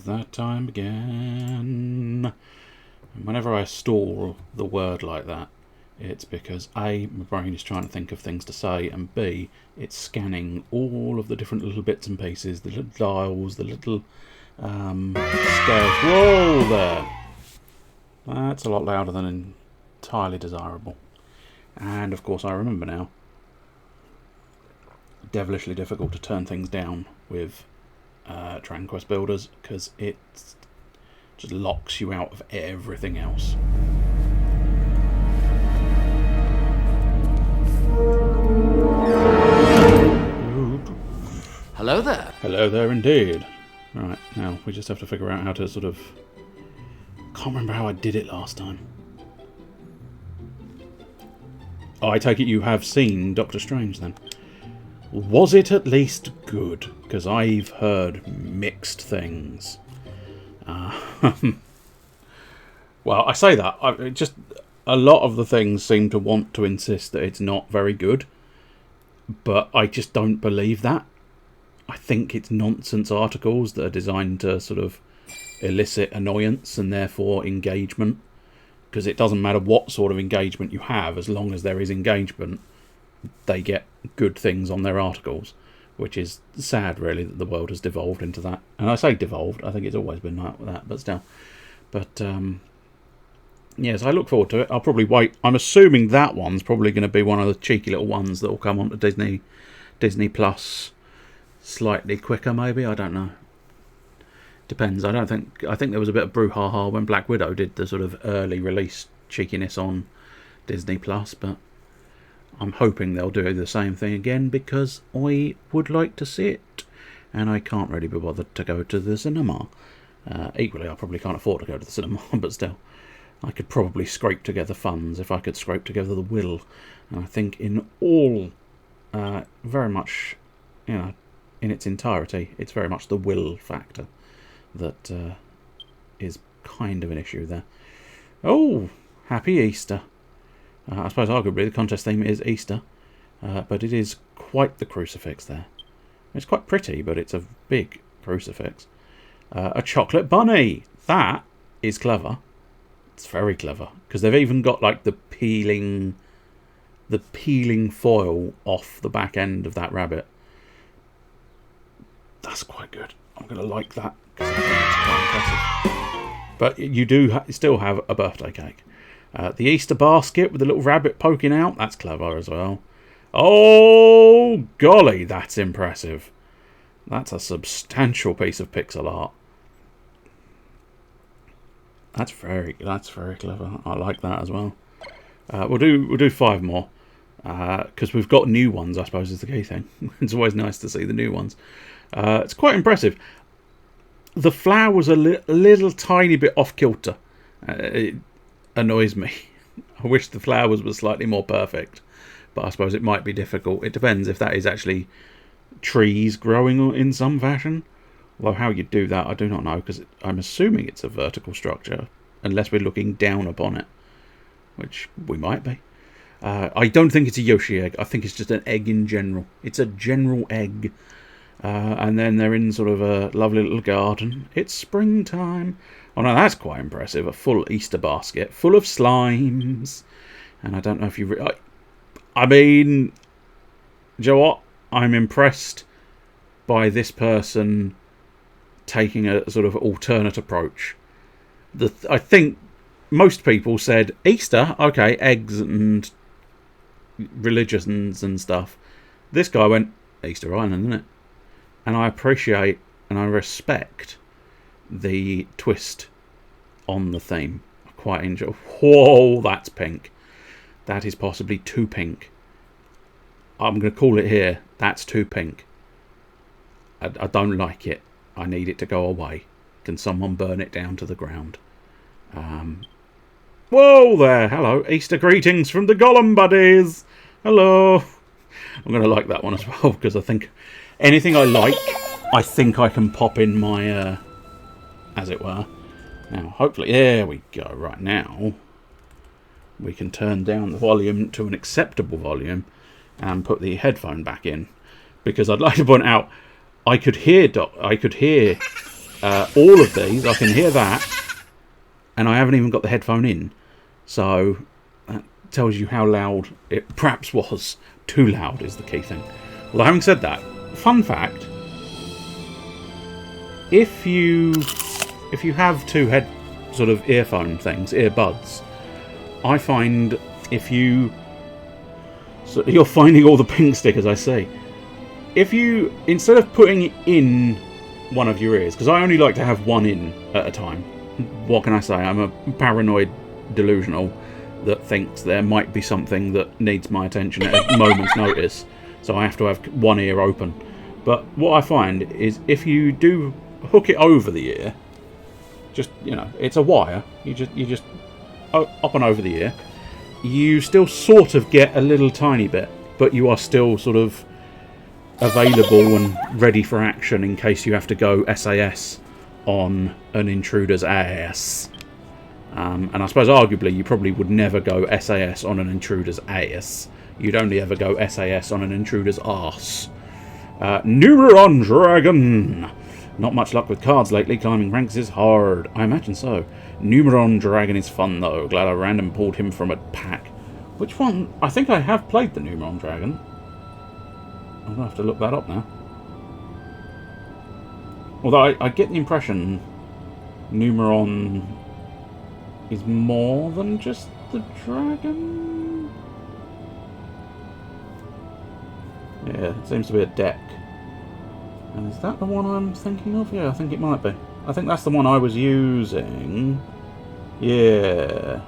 that time again. And whenever I stall the word like that, it's because A, my brain is trying to think of things to say, and B, it's scanning all of the different little bits and pieces, the little dials, the little scales. Whoa there! That's a lot louder than entirely desirable. And of course I remember now, devilishly difficult to turn things down with Dragon Quest Builders, because it just locks you out of everything else. Hello there. Hello there indeed. Right, now we just have to figure out how to sort of... Can't remember how I did it last time. Oh, I take it you have seen Doctor Strange then. Was it at least good? Because I've heard mixed things. Well, I say that. Just a lot of the things seem to want to insist that it's not very good. But I just don't believe that. I think it's nonsense articles that are designed to sort of elicit annoyance and therefore engagement. Because it doesn't matter what sort of engagement you have, as long as there is engagement, they get good things on their articles. Which is sad, really, that the world has devolved into that. And I say devolved, I think it's always been like that, but still. But, yes, I look forward to it. I'll probably wait. I'm assuming that one's probably going to be one of the cheeky little ones that will come onto Disney Plus slightly quicker, maybe. I don't know. Depends. I think there was a bit of brouhaha when Black Widow did the sort of early release cheekiness on Disney Plus, but I'm hoping they'll do the same thing again, because I would like to see it, and I can't really be bothered to go to the cinema. Equally, I probably can't afford to go to the cinema, but still, I could probably scrape together funds if I could scrape together the will. And I think in all, very much, in its entirety, it's very much the will factor that is kind of an issue there. Oh, happy Easter. I suppose arguably the contest theme is Easter, but it is quite the crucifix there. It's quite pretty, but it's a big crucifix. A chocolate bunny! That is clever. It's very clever, because they've even got like the peeling foil off the back end of that rabbit. That's quite good. I'm going to like that, because I think it's quite impressive. But you do still have a birthday cake. The Easter basket with the little rabbit poking out, that's clever as well. Oh, golly, that's impressive. That's a substantial piece of pixel art. That's very clever. I like that as well. We'll do 5 more, because we've got new ones, I suppose, is the key thing. It's always nice to see the new ones. It's quite impressive. The flower was a little tiny bit off kilter. It annoys me. I wish the flowers were slightly more perfect, but I suppose it might be difficult. It depends if that is actually trees growing in some fashion. Although how you do that, I do not know, because I'm assuming it's a vertical structure, unless we're looking down upon it, which we might be. I don't think it's a Yoshi egg. I think it's just an egg in general. It's a general egg. And then they're in sort of a lovely little garden. It's springtime. Oh no, that's quite impressive. A full Easter basket full of slimes. And I don't know if you... I mean, do you know what? I'm impressed by this person taking a sort of alternate approach. I think most people said, Easter, okay, eggs and religions and stuff. This guy went, Easter Island, isn't it? And I appreciate and I respect the twist on the theme. I quite enjoy. Whoa, that's pink. That is possibly too pink. I'm going to call it here. That's too pink. I don't like it. I need it to go away. Can someone burn it down to the ground? Whoa there. Hello. Easter greetings from the Gollum buddies. Hello. I'm going to like that one as well, because I think anything I like, I think I can pop in my, as it were. Now, hopefully, there we go. Right now, we can turn down the volume to an acceptable volume and put the headphone back in, because I'd like to point out I could hear all of these, I can hear that, and I haven't even got the headphone in. So that tells you how loud it perhaps was. Too loud is the key thing. Well, having said that, fun fact: if you have two sort of earphone things, earbuds, I find if you're finding all the pink stickers I see. If you, instead of putting it in one of your ears, because I only like to have one in at a time. What can I say? I'm a paranoid delusional that thinks there might be something that needs my attention at a moment's notice, so I have to have one ear open. But what I find is if you do hook it over the ear, just, you know, it's a wire, you just up and over the ear, you still sort of get a little tiny bit, but you are still sort of available and ready for action in case you have to go SAS on an intruder's ass. And I suppose arguably you probably would never go SAS on an intruder's ass. You'd only ever go SAS on an intruder's arse. Numeron Dragon! Not much luck with cards lately. Climbing ranks is hard. I imagine so. Numeron Dragon is fun though. Glad I random pulled him from a pack. Which one? I think I have played the Numeron Dragon. I'm going to have to look that up now. Although I get the impression Numeron is more than just the dragon. Yeah, it seems to be a deck. And is that the one I'm thinking of? Yeah, I think it might be. I think that's the one I was using. Yeah.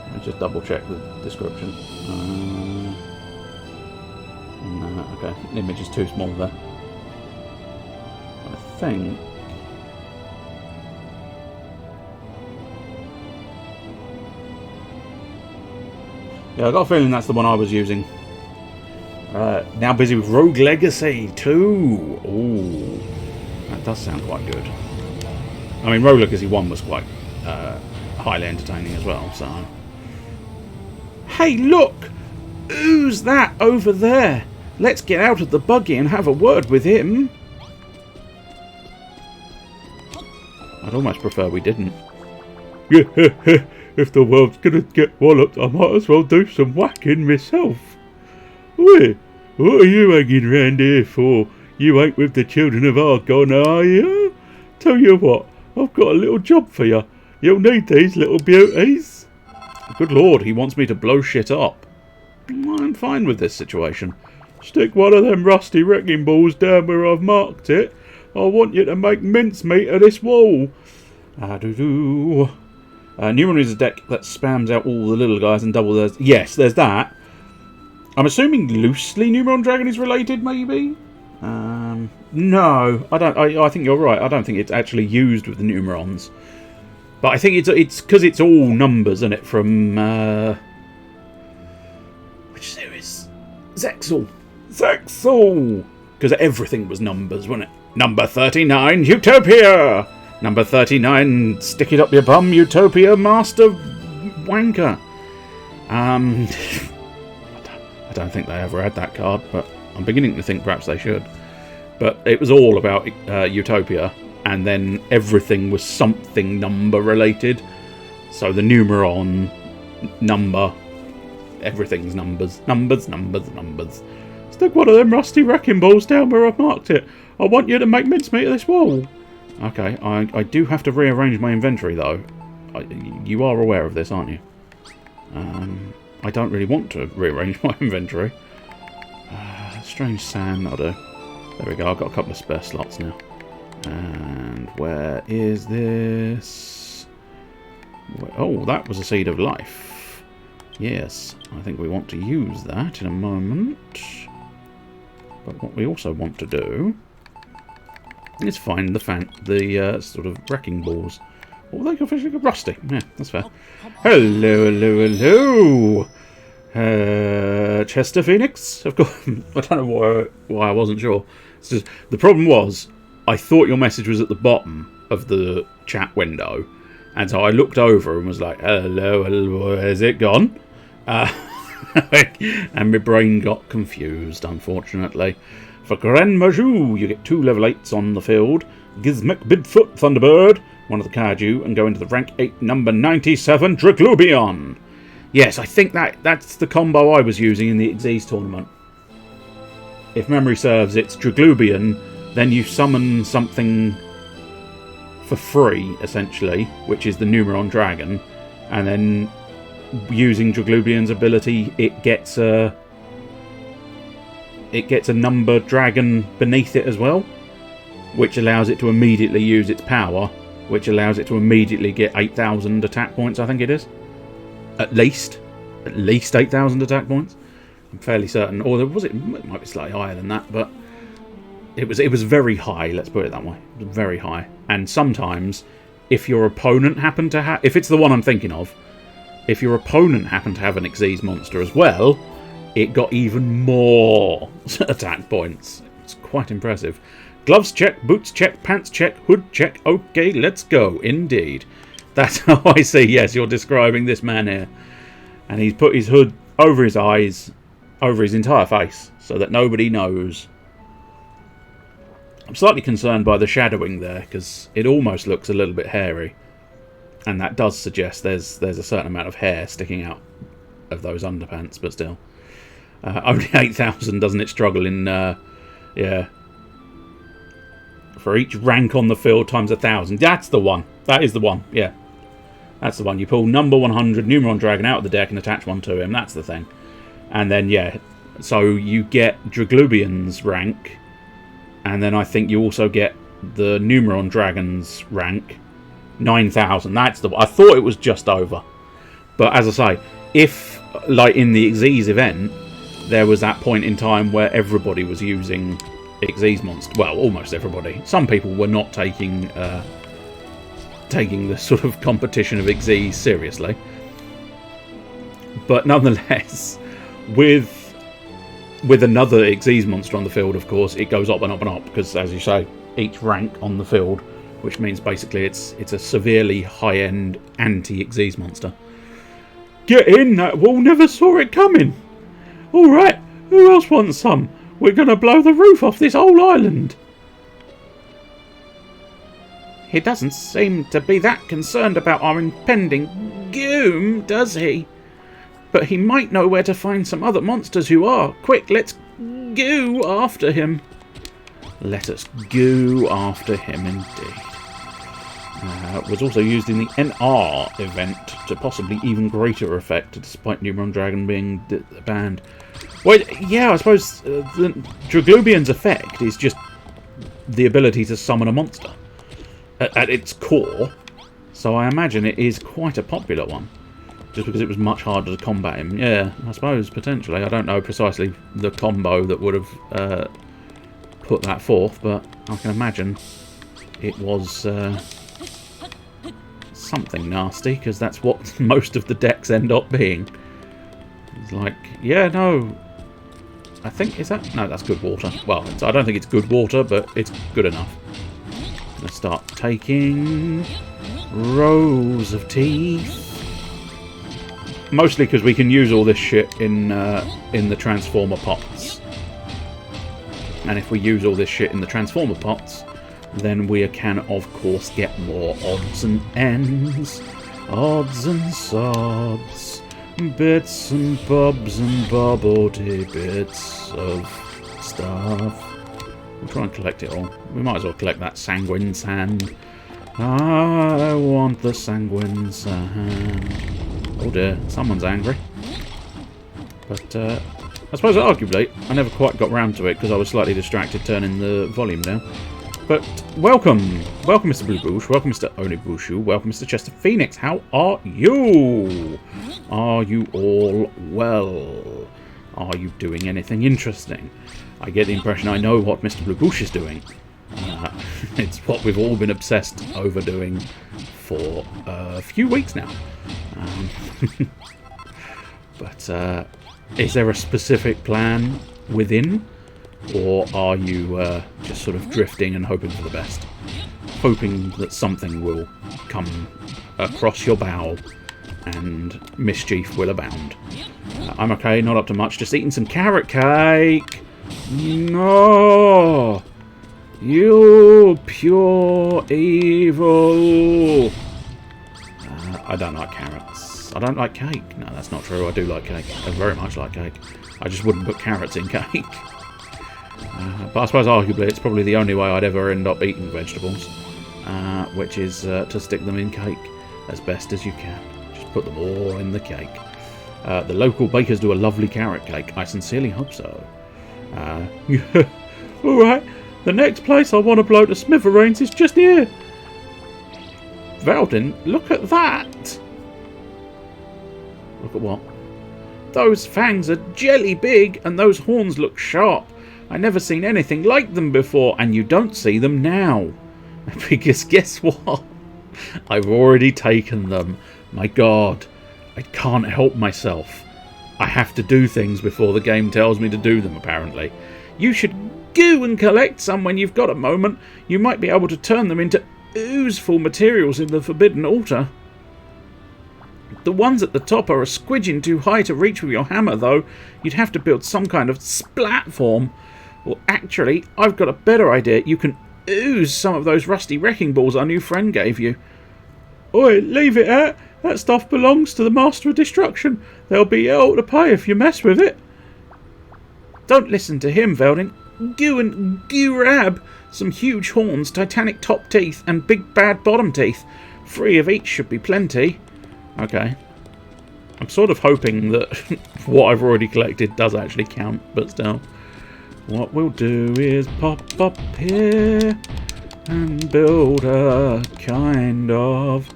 Let me just double check the description. No, okay. The image is too small there. I think... yeah, I got a feeling that's the one I was using. Now busy with Rogue Legacy 2. Ooh, that does sound quite good. I mean, Rogue Legacy 1 was quite highly entertaining as well, so... Hey, look! Who's that over there? Let's get out of the buggy and have a word with him. I'd almost prefer we didn't. If the world's gonna get walloped, I might as well do some whacking myself. Wait, what are you hanging round here for? You ain't with the children of Argon, are you? Tell you what, I've got a little job for you. You'll need these little beauties. Good lord, he wants me to blow shit up. I'm fine with this situation. Stick one of them rusty wrecking balls down where I've marked it. I want you to make mincemeat of this wall. Numeron is a deck that spams out all the little guys and double theirs. Yes, there's that. I'm assuming loosely Numeron Dragon is related, maybe? No, I don't. I think you're right. I don't think it's actually used with the Numerons. But I think it's because it's all numbers, isn't it? From which series? Zexal. Because everything was numbers, wasn't it? Number 39, Utopia. Number 39, stick it up your bum, Utopia, Master Wanker. I don't think they ever had that card, but I'm beginning to think perhaps they should. But it was all about Utopia, and then everything was something number related. So the Numeron, number, everything's numbers. Numbers. Stick one of them rusty wrecking balls down where I've marked it. I want you to make mincemeat of this wall. Okay, I do have to rearrange my inventory though. You are aware of this, aren't you? I don't really want to rearrange my inventory. Strange sand, that'll do. There we go, I've got a couple of spare slots now. And where is this? Oh, that was a seed of life. Yes, I think we want to use that in a moment. But what we also want to do is find the sort of wrecking balls. Oh, they officially got rusty. Yeah, that's fair. Hello. Chester Phoenix? Of course. I don't know why I wasn't sure. It's just, the problem was, I thought your message was at the bottom of the chat window. And so I looked over and was like, hello, where's it gone? And my brain got confused, unfortunately. For Grand Majou, you get 2 level 8s on the field. Gizmek Bigfoot Thunderbird, one of the Kaiju, and go into the rank 8 number 97 Draglubion. Yes, I think that's the combo I was using in the Xyz tournament. If memory serves, it's Draglubion, then you summon something for free, essentially, which is the Numeron Dragon, and then using Draglubion's ability, it gets a number dragon beneath it as well, which allows it to immediately use its power, which allows it to immediately get 8,000 attack points, I think it is. At least 8,000 attack points. I'm fairly certain. Or it might be slightly higher than that, but it was very high, let's put it that way. It was very high. And sometimes, if your opponent happened to have... If it's the one I'm thinking of, if your opponent happened to have an Xyz monster as well, it got even more attack points. It's quite impressive. Gloves check, boots check, pants check, hood check. Okay, let's go. Indeed. That's how I see, yes, you're describing this man here. And he's put his hood over his eyes, over his entire face, so that nobody knows. I'm slightly concerned by the shadowing there, because it almost looks a little bit hairy. And that does suggest there's a certain amount of hair sticking out of those underpants, but still. Only 8,000, doesn't it struggle in... yeah. For each rank on the field times 1,000. That's the one. That is the one. Yeah. That's the one. You pull number 100 Numeron Dragon out of the deck and attach one to him. That's the thing. And then, yeah. So you get Draglubion's rank. And then I think you also get the Numeron Dragon's rank. 9,000. That's the one. I thought it was just over. But as I say, if, like in the Xyz event, there was that point in time where everybody was using Xyz monster. Well, almost everybody. Some people were not taking the sort of competition of Xyz seriously. But nonetheless, with another Xyz monster on the field, of course, it goes up and up and up, because, as you say, each rank on the field, which means basically it's a severely high-end anti-Xyz monster. Get in, that wall never saw it coming. Alright, who else wants some? We're going to blow the roof off this whole island. He doesn't seem to be that concerned about our impending doom, does he? But he might know where to find some other monsters who are. Quick, let's go after him. Let us go after him indeed. Was also used in the NR event to possibly even greater effect, despite Numeron Dragon being banned. Well, yeah, I suppose the Draglubion's effect is just the ability to summon a monster at its core. So I imagine it is quite a popular one, just because it was much harder to combat him. Yeah, I suppose, potentially. I don't know precisely the combo that would have put that forth, but I can imagine it was something nasty, because that's what most of the decks end up being. It's like, yeah, no, I think, is that? No, that's good water. Well, I don't think it's good water, but it's good enough. Let's start taking rows of teeth. Mostly because we can use all this shit in the Transformer pots. And if we use all this shit in the Transformer pots, then we can, of course, get more odds and ends. Odds and sods. Bits and bobs and bobbledy bits of stuff. We'll try and collect it all. We might as well collect that sanguine sand. I want the sanguine sand. Oh dear, someone's angry. But I suppose arguably I never quite got round to it because I was slightly distracted turning the volume down. But welcome! Welcome, Mr. Blue Bush. Welcome, Mr. Onibushu. Welcome, Mr. Chester Phoenix. How are you? Are you all well? Are you doing anything interesting? I get the impression I know what Mr. Blue Bush is doing. It's what we've all been obsessed over doing for a few weeks now. But is there a specific plan within? Or are you just sort of drifting and hoping for the best? Hoping that something will come across your bow and mischief will abound. I'm okay, not up to much. Just eating some carrot cake. No! You pure evil! I don't like carrots. I don't like cake. No, that's not true. I do like cake. I very much like cake. I just wouldn't put carrots in cake. But I suppose arguably it's probably the only way I'd ever end up eating vegetables. Which is to stick them in cake as best as you can. Just put them all in the cake. The local bakers do a lovely carrot cake. I sincerely hope so. Alright, the next place I want to blow to smithereens is just here. Veldin, look at that! Look at what? Those fangs are jelly big and those horns look sharp. I never seen anything like them before, and you don't see them now. Because guess what? I've already taken them. My god, I can't help myself. I have to do things before the game tells me to do them, apparently. You should go and collect some when you've got a moment. You might be able to turn them into oozeful materials in the Forbidden Altar. The ones at the top are a squidging too high to reach with your hammer, though. You'd have to build some kind of platform. Well, actually, I've got a better idea. You can ooze some of those rusty wrecking balls our new friend gave you. Oi, leave it out. That stuff belongs to the Master of Destruction. There'll be hell to pay if you mess with it. Don't listen to him, Veldin. Go and grab some huge horns, titanic top teeth, and big bad bottom teeth. 3 of each should be plenty. Okay. I'm sort of hoping that what I've already collected does actually count, but still. What we'll do is pop up here and build a kind of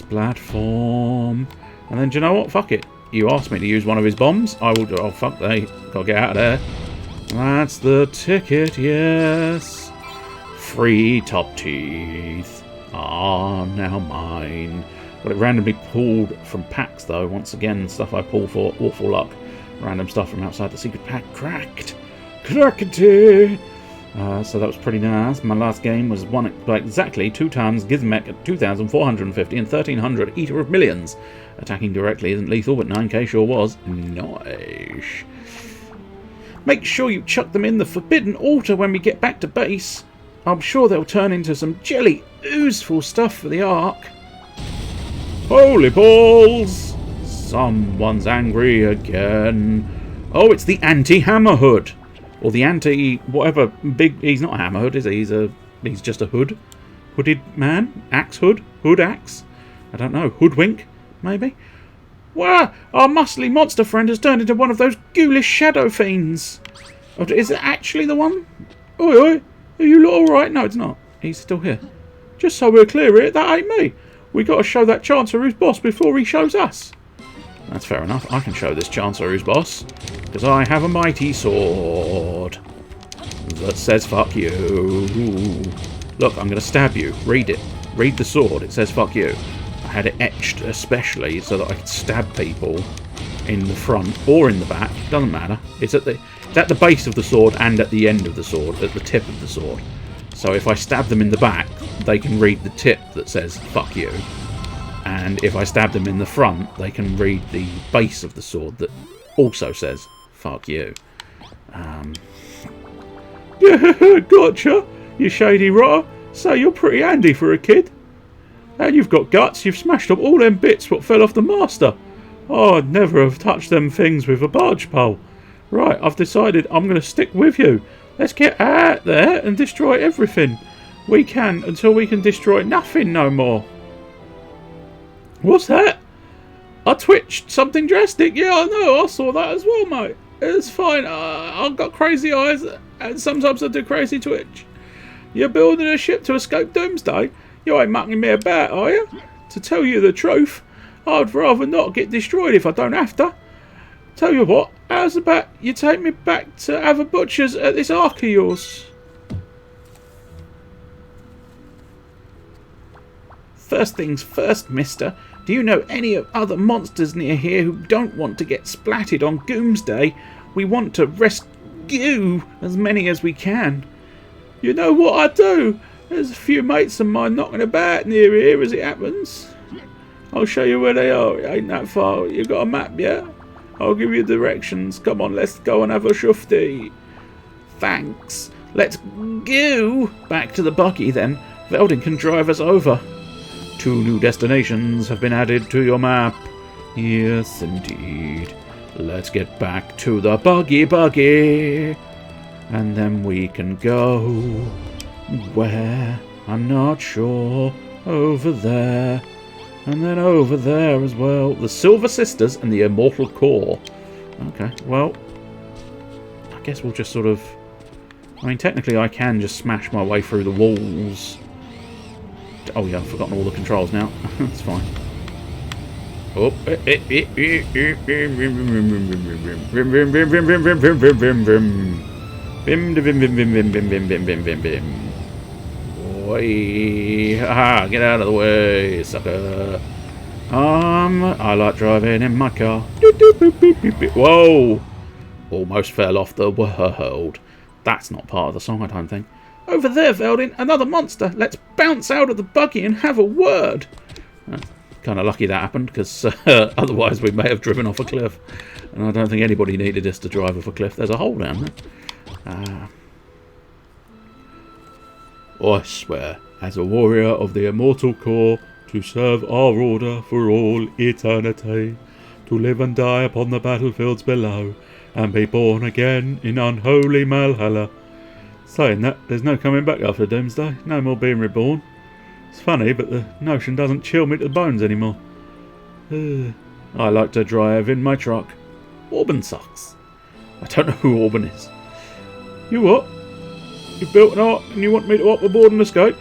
platform. And then, do you know what? Fuck it. You asked me to use one of his bombs. I will do. Oh, fuck, they gotta get out of there. That's the ticket, yes. 3 top teeth are now mine. Got it randomly pulled from packs, though. Once again, stuff I pull for awful luck. Random stuff from outside the secret pack. Cracked. Crackety. So that was pretty nice. My last game was won by exactly 2 times Gizmek at 2,450 and 1,300 Eater of Millions. Attacking directly isn't lethal, but 9k sure was. Nice. Make sure you chuck them in the Forbidden Altar when we get back to base. I'm sure they'll turn into some jelly oozeful stuff for the Ark. Holy balls! Someone's angry again. Oh, it's the anti-Hammerhood. Or the anti-whatever big... He's not a Hammerhood, is he? He's just a hood. Hooded man? Axe hood? Hood axe? I don't know. Hoodwink? Maybe? Wow! Our muscly monster friend has turned into one of those ghoulish shadow fiends. Oh, is it actually the one? Oi, oi! Are you lot alright? No, it's not. He's still here. Just so we're clear here, that ain't me. We got to show that Chancellor who's boss before he shows us. That's fair enough. I can show this Chancellor who's boss. Because I have a mighty sword that says fuck you. Look, I'm going to stab you. Read it. Read the sword. It says fuck you. I had it etched especially so that I could stab people in the front or in the back. Doesn't matter. It's at the base of the sword and at the end of the sword. At the tip of the sword. So if I stab them in the back, they can read the tip that says fuck you. And if I stab them in the front, they can read the base of the sword that also says fuck you. Yeah, gotcha, you shady rotter. So you're pretty handy for a kid. And you've got guts. You've smashed up all them bits what fell off the master. Oh, I'd never have touched them things with a barge pole. Right, I've decided I'm going to stick with you. Let's get out there and destroy everything we can until we can destroy nothing no more. What's that? I twitched something drastic. Yeah, I know. I saw that as well, mate. It's fine. I've got crazy eyes and sometimes I do crazy twitch. You're building a ship to escape doomsday? You ain't mucking me about, are you? To tell you the truth, I'd rather not get destroyed if I don't have to. Tell you what, how's about you take me back to have a butcher's at this Ark of yours? First things first, mister. Do you know any other monsters near here who don't want to get splatted on Doomsday? We want to rescue as many as we can. You know what I do? There's a few mates of mine knocking about near here as it happens. I'll show you where they are. It ain't that far. You got a map, yeah? I'll give you directions. Come on, let's go and have a shufti. Thanks. Let's go back to the buggy then. Veldin can drive us over. 2 new destinations have been added to your map. Yes, indeed. Let's get back to the buggy. And then we can go... where? I'm not sure. Over there. And then over there as well. The Silver Sisters and the Immortal Core. Okay, well... I guess we'll just sort of... I mean, technically I can just smash my way through the walls. Oh yeah, I've forgotten all the controls now. That's fine. Oh. Boy. Aha, get out of the way, sucker. I like driving in my car. Whoa. Almost fell off the world. That's not part of the song, I don't think. Over there, Veldin, another monster. Let's bounce out of the buggy and have a word. Kind of lucky that happened, because otherwise we may have driven off a cliff. And I don't think anybody needed us to drive off a cliff. There's a hole down there. I swear, as a warrior of the Immortal Core, to serve our order for all eternity, to live and die upon the battlefields below, and be born again in unholy Valhalla. Saying that, there's no coming back after Doomsday, no more being reborn. It's funny, but the notion doesn't chill me to the bones anymore. I like to drive in my truck. Auburn sucks. I don't know who Auburn is. You what? You built an ark and you want me to hop aboard and escape?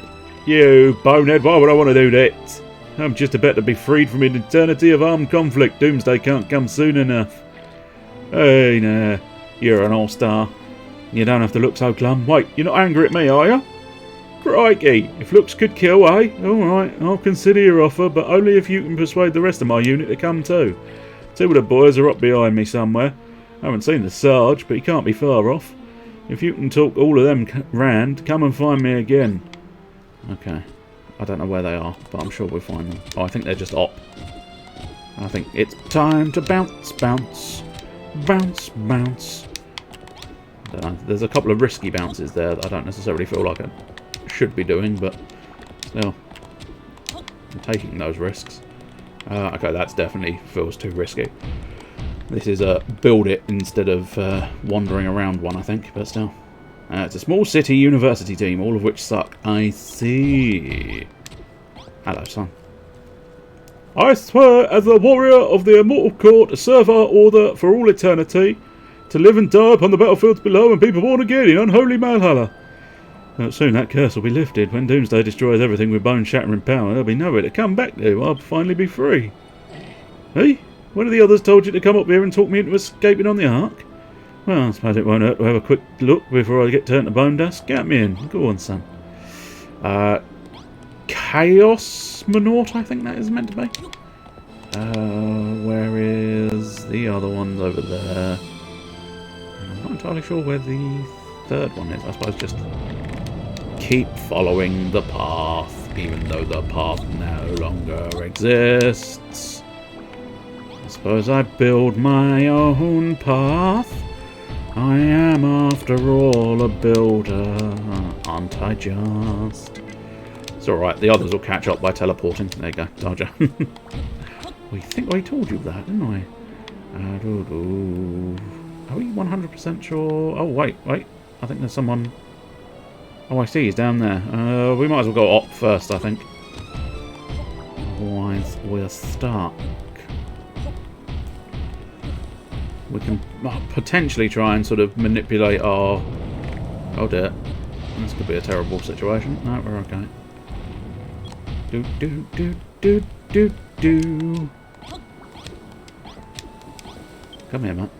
You bonehead, why would I want to do that? I'm just about to be freed from an eternity of armed conflict. Doomsday can't come soon enough. Hey, nah, you're an all-star. You don't have to look so glum. Wait, you're not angry at me, are you? Crikey, if looks could kill, eh? Alright, I'll consider your offer, but only if you can persuade the rest of my unit to come too. 2 of the boys are up behind me somewhere. I haven't seen the Sarge, but he can't be far off. If you can talk all of them round, come and find me again. Okay. I don't know where they are, but I'm sure we'll find them. Oh, I think they're just op. I think it's time to bounce, bounce. Bounce, bounce. I don't know. There's a couple of risky bounces there that I don't necessarily feel like I should be doing, but still, I'm taking those risks. Okay, that's definitely feels too risky. This is a build it instead of wandering around one, I think, but still. It's a small city university team, all of which suck. I see. Hello, son. I swear, as a warrior of the Immortal Core, to serve our order for all eternity, to live and die upon the battlefields below and be born again in unholy Valhalla. Soon that curse will be lifted. When Doomsday destroys everything with bone-shattering power, there'll be nowhere to come back to. I'll finally be free. Hey? When have the others told you to come up here and talk me into escaping on the Ark? Well, I suppose it won't hurt to have a quick look before I get turned to bone dust. Get me in. Go on, son. Chaos Manaut, I think that is meant to be. Where is the other ones over there? I'm not entirely sure where the third one is. I suppose just keep following the path, even though the path no longer exists. I suppose I build my own path. I am, after all, a builder, aren't I just? It's alright, the others will catch up by teleporting. There you go, Dodger. We think I told you that, didn't I? Are we 100% sure? Oh, wait. I think there's someone... Oh, I see, he's down there. We might as well go up first, I think. Otherwise, we're stuck. We can potentially try and sort of manipulate our... Oh dear. This could be a terrible situation. No, we're okay. Do. Come here, Matt.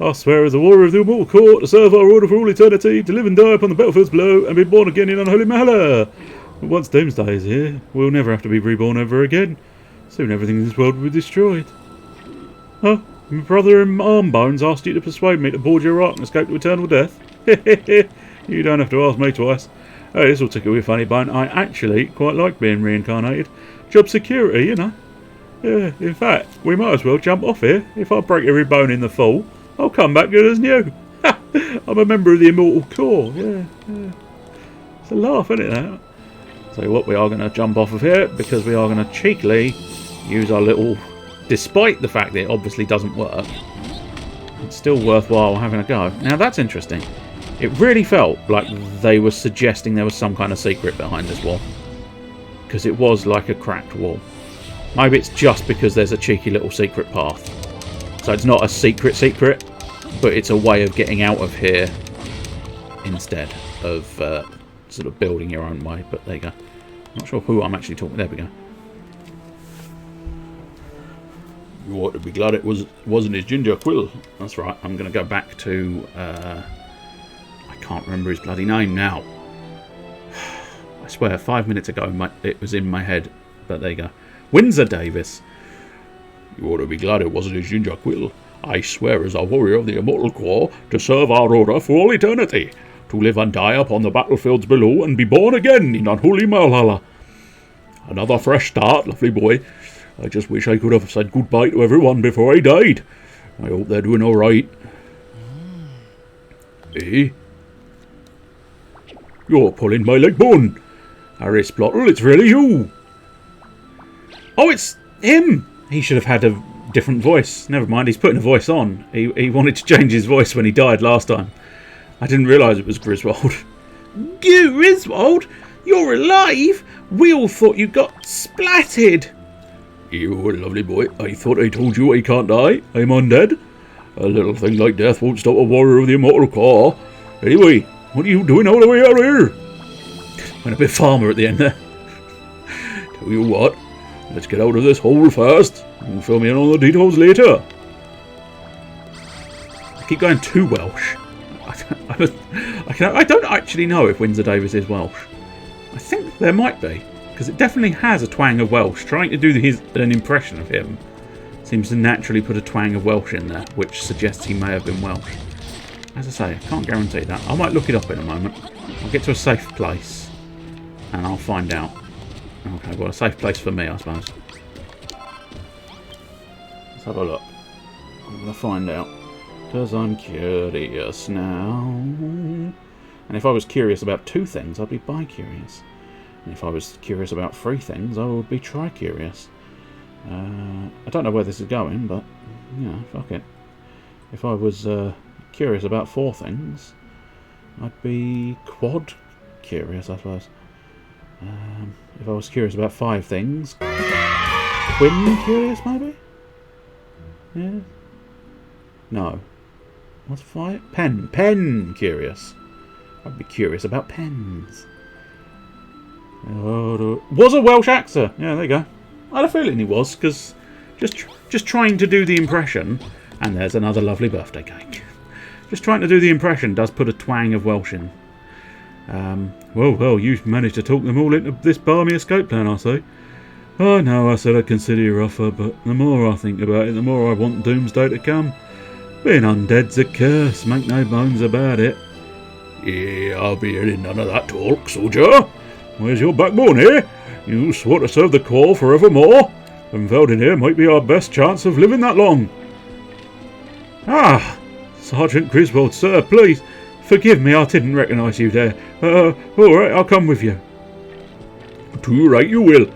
I swear as a warrior of the Immortal Core, to serve our order for all eternity, to live and die upon the battlefields below, and be born again in unholy Valhalla. But once Doomsday is here, we'll never have to be reborn ever again. Soon everything in this world will be destroyed. Huh? My brother in arm bones asked you to persuade me to board your ark and escape to eternal death? You don't have to ask me twice. Hey, this will tickle your funny bone. I actually quite like being reincarnated. Job security, you know. Yeah, in fact, we might as well jump off here. If I break every bone in the fall, I'll come back good as new. I'm a member of the Immortal Corps. Yeah. It's a laugh, isn't it, that? So what, we are going to jump off of here because we are going to cheekily use our little... Despite the fact that it obviously doesn't work, it's still worthwhile having a go. Now, that's interesting. It really felt like they were suggesting there was some kind of secret behind this wall. Because it was like a cracked wall. Maybe it's just because there's a cheeky little secret path. So it's not a secret, but it's a way of getting out of here instead of sort of building your own way. But there you go. Not sure who I'm actually talking. There we go. You ought to be glad it wasn't his ginger quill. That's right. I'm going to go back to... I can't remember his bloody name now. I swear, 5 minutes ago it was in my head. But there you go. Windsor Davis. You ought to be glad it wasn't his ginger quill. I swear as a warrior of the Immortal Corps to serve our order for all eternity. To live and die upon the battlefields below and be born again in unholy Valhalla. Another fresh start, lovely boy. I just wish I could have said goodbye to everyone before I died. I hope they're doing alright. Eh? You're pulling my leg bone. Harry Splottle, it's really you. Oh, it's him. He should have had a different voice. Never mind, he's putting a voice on. He wanted to change his voice when he died last time. I didn't realise it was Griswold. Griswold? You're alive? We all thought you got splatted. You lovely boy. I thought I told you I can't die. I'm undead. A little thing like death won't stop a warrior of the Immortal Corps. Anyway, what are you doing all the way out here? Went a bit farmer at the end there. Tell you what, let's get out of this hole first and fill me in on the details later. I keep going too Welsh. I don't actually know if Windsor Davis is Welsh. I think there might be, because it definitely has a twang of Welsh. Trying to do an impression of him seems to naturally put a twang of Welsh in there, which suggests he may have been Welsh. As I say, I can't guarantee that. I might look it up in a moment. I'll get to a safe place and I'll find out. Okay, well, a safe place for me, I suppose. Let's have a look. I'm going to find out. Because I'm curious now. And if I was curious about 2 things, I'd be bi-curious. And if I was curious about 3 things, I would be tri-curious. I don't know where this is going, but, you know, fuck it. If I was curious about 4 things, I'd be quad-curious, I suppose. If I was curious about 5 things, quin-curious, maybe? Yeah? No. What's 5? Pen-curious. I'd be curious about pens. Was a Welsh actor. Yeah, there you go. I had a feeling he was, because just trying to do the impression, and there's another lovely birthday cake. Just trying to do the impression does put a twang of Welsh in. Well, you've managed to talk them all into this balmy escape plan, I say. I know I said I'd consider your offer, but the more I think about it, the more I want doomsday to come. Being undead's a curse, make no bones about it. Yeah, I'll be hearing none of that talk, soldier. Where's your backbone, eh? You swore to serve the Corps forevermore, and Veldin here might be our best chance of living that long. Ah, Sergeant Griswold, sir, please, forgive me, I didn't recognise you there. Alright, I'll come with you. Too right you will.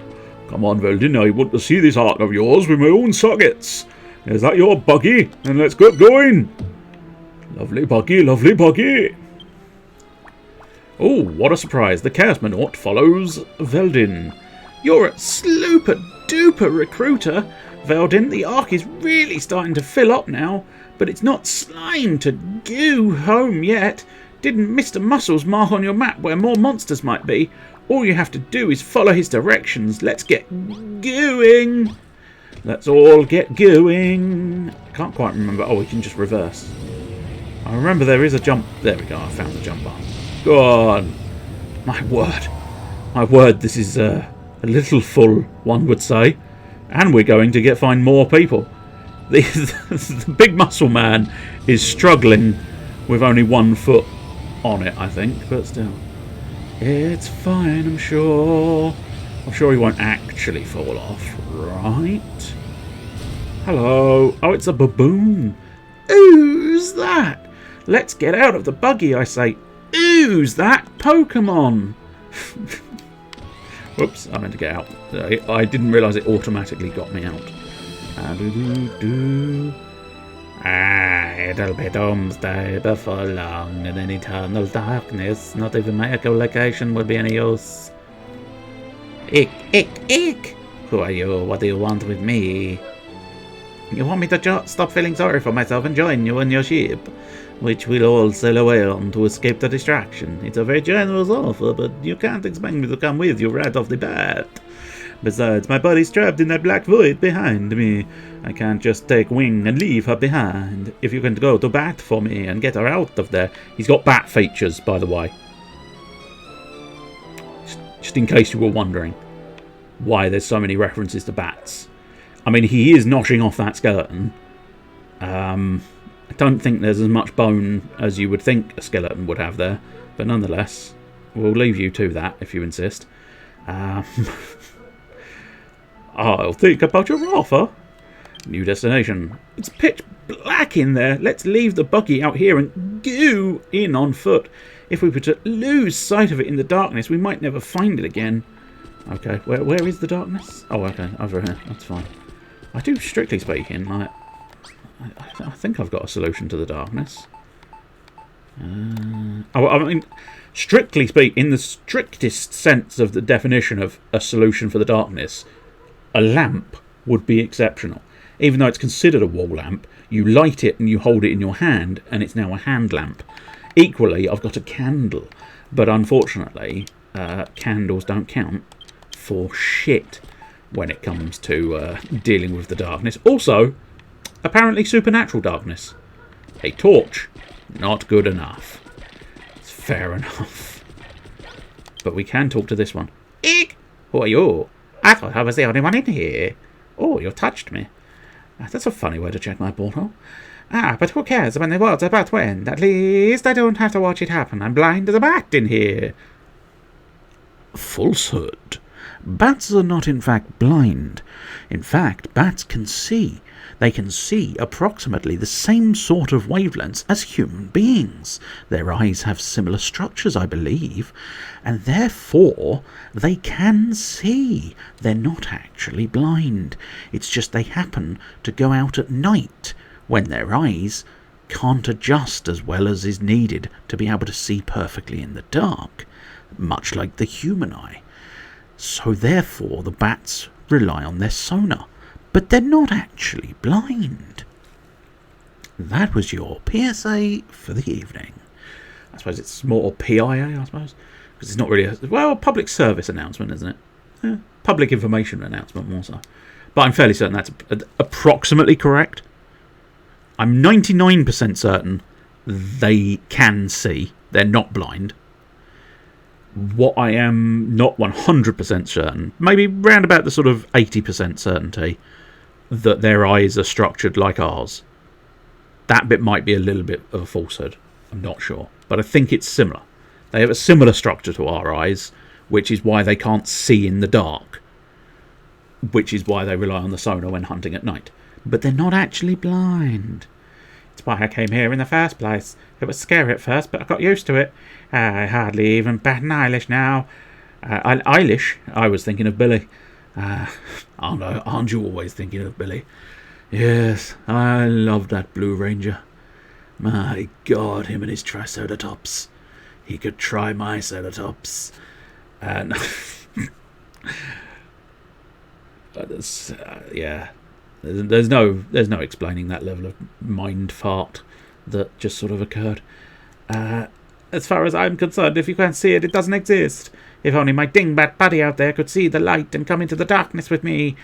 Come on, Veldin, I want to see this art of yours with my own sockets. Is that your buggy? Then let's get going. Lovely buggy, lovely buggy. Oh, what a surprise. The Chaosmonaut follows Veldin. You're a slooper-duper recruiter. Veldin, the Ark is really starting to fill up now, but it's not slime to goo home yet. Didn't Mr. Muscles mark on your map where more monsters might be? All you have to do is follow his directions. Let's get going. Let's all get going. I can't quite remember. Oh, we can just reverse. I remember there is a jump. There we go. I found the jump bar. Go on. My word. My word, this is a little full, one would say. And we're going to find more people. The big muscle man is struggling with only 1 foot on it, I think. But still. It's fine, I'm sure. I'm sure he won't actually fall off, right? Hello. Oh, it's a baboon. Who's that? Let's get out of the buggy, I say. Who's that Pokemon? Whoops, I meant to get out. I didn't realise it automatically got me out. It'll be doomsday before long, and in eternal darkness, not even my echolocation will be any use. Ick! Who are you? What do you want with me? You want me to stop feeling sorry for myself and join you in your ship, which we'll all sail away on to escape the distraction. It's a very generous offer, but you can't expect me to come with you right off the bat. Besides, my body's trapped in that black void behind me. I can't just take wing and leave her behind. If you can go to bat for me and get her out of there. He's got bat features, by the way. Just in case you were wondering why there's so many references to bats. I mean, he is noshing off that skeleton. I don't think there's as much bone as you would think a skeleton would have there. But nonetheless, we'll leave you to that if you insist. I'll think about your offer. New destination. It's pitch black in there. Let's leave the buggy out here and go in on foot. If we were to lose sight of it in the darkness, we might never find it again. Okay, where is the darkness? Oh, okay, over here. That's fine. I do, strictly speaking, like, I think I've got a solution to the darkness. I mean, strictly speaking, in the strictest sense of the definition of a solution for the darkness, a lamp would be exceptional. Even though it's considered a wall lamp, you light it and you hold it in your hand, and it's now a hand lamp. Equally, I've got a candle, but unfortunately, candles don't count for shit when it comes to dealing with the darkness. Also, apparently supernatural darkness. A torch, not good enough. It's fair enough. But we can talk to this one. Eek! Who are you? I thought I was the only one in here. Oh, you touched me. That's a funny way to check my portal. But who cares when the world's about to end? At least I don't have to watch it happen. I'm blind as a bat in here. Falsehood. Bats are not in fact blind. In fact, bats can see. They can see approximately the same sort of wavelengths as human beings. Their eyes have similar structures, I believe, and therefore they can see. They're not actually blind. It's just they happen to go out at night when their eyes can't adjust as well as is needed to be able to see perfectly in the dark, much like the human eye. So therefore the bats rely on their sonar. But they're not actually blind. That was your PSA for the evening. I suppose it's more PIA, I suppose. Because it's not really a public service announcement, isn't it? Yeah, public information announcement, more so. But I'm fairly certain that's approximately correct. I'm 99% certain they can see. They're not blind. What I am not 100% certain, maybe round about the sort of 80% certainty, that their eyes are structured like ours. That bit might be a little bit of a falsehood. I'm not sure. But I think it's similar. They have a similar structure to our eyes, which is why they can't see in the dark. Which is why they rely on the sonar when hunting at night. But they're not actually blind. It's why I came here in the first place. It was scary at first, but I got used to it. I hardly even bat an eyelash now. Eilish? I was thinking of Billy. Aren't you always thinking of Billy? Yes, I love that Blue Ranger. My God, him and his Triceratops. He could try my Ceratops. And yeah, there's no explaining that level of mind fart that just sort of occurred. As far as I'm concerned, if you can't see it, it doesn't exist. If only my dingbat buddy out there could see the light and come into the darkness with me,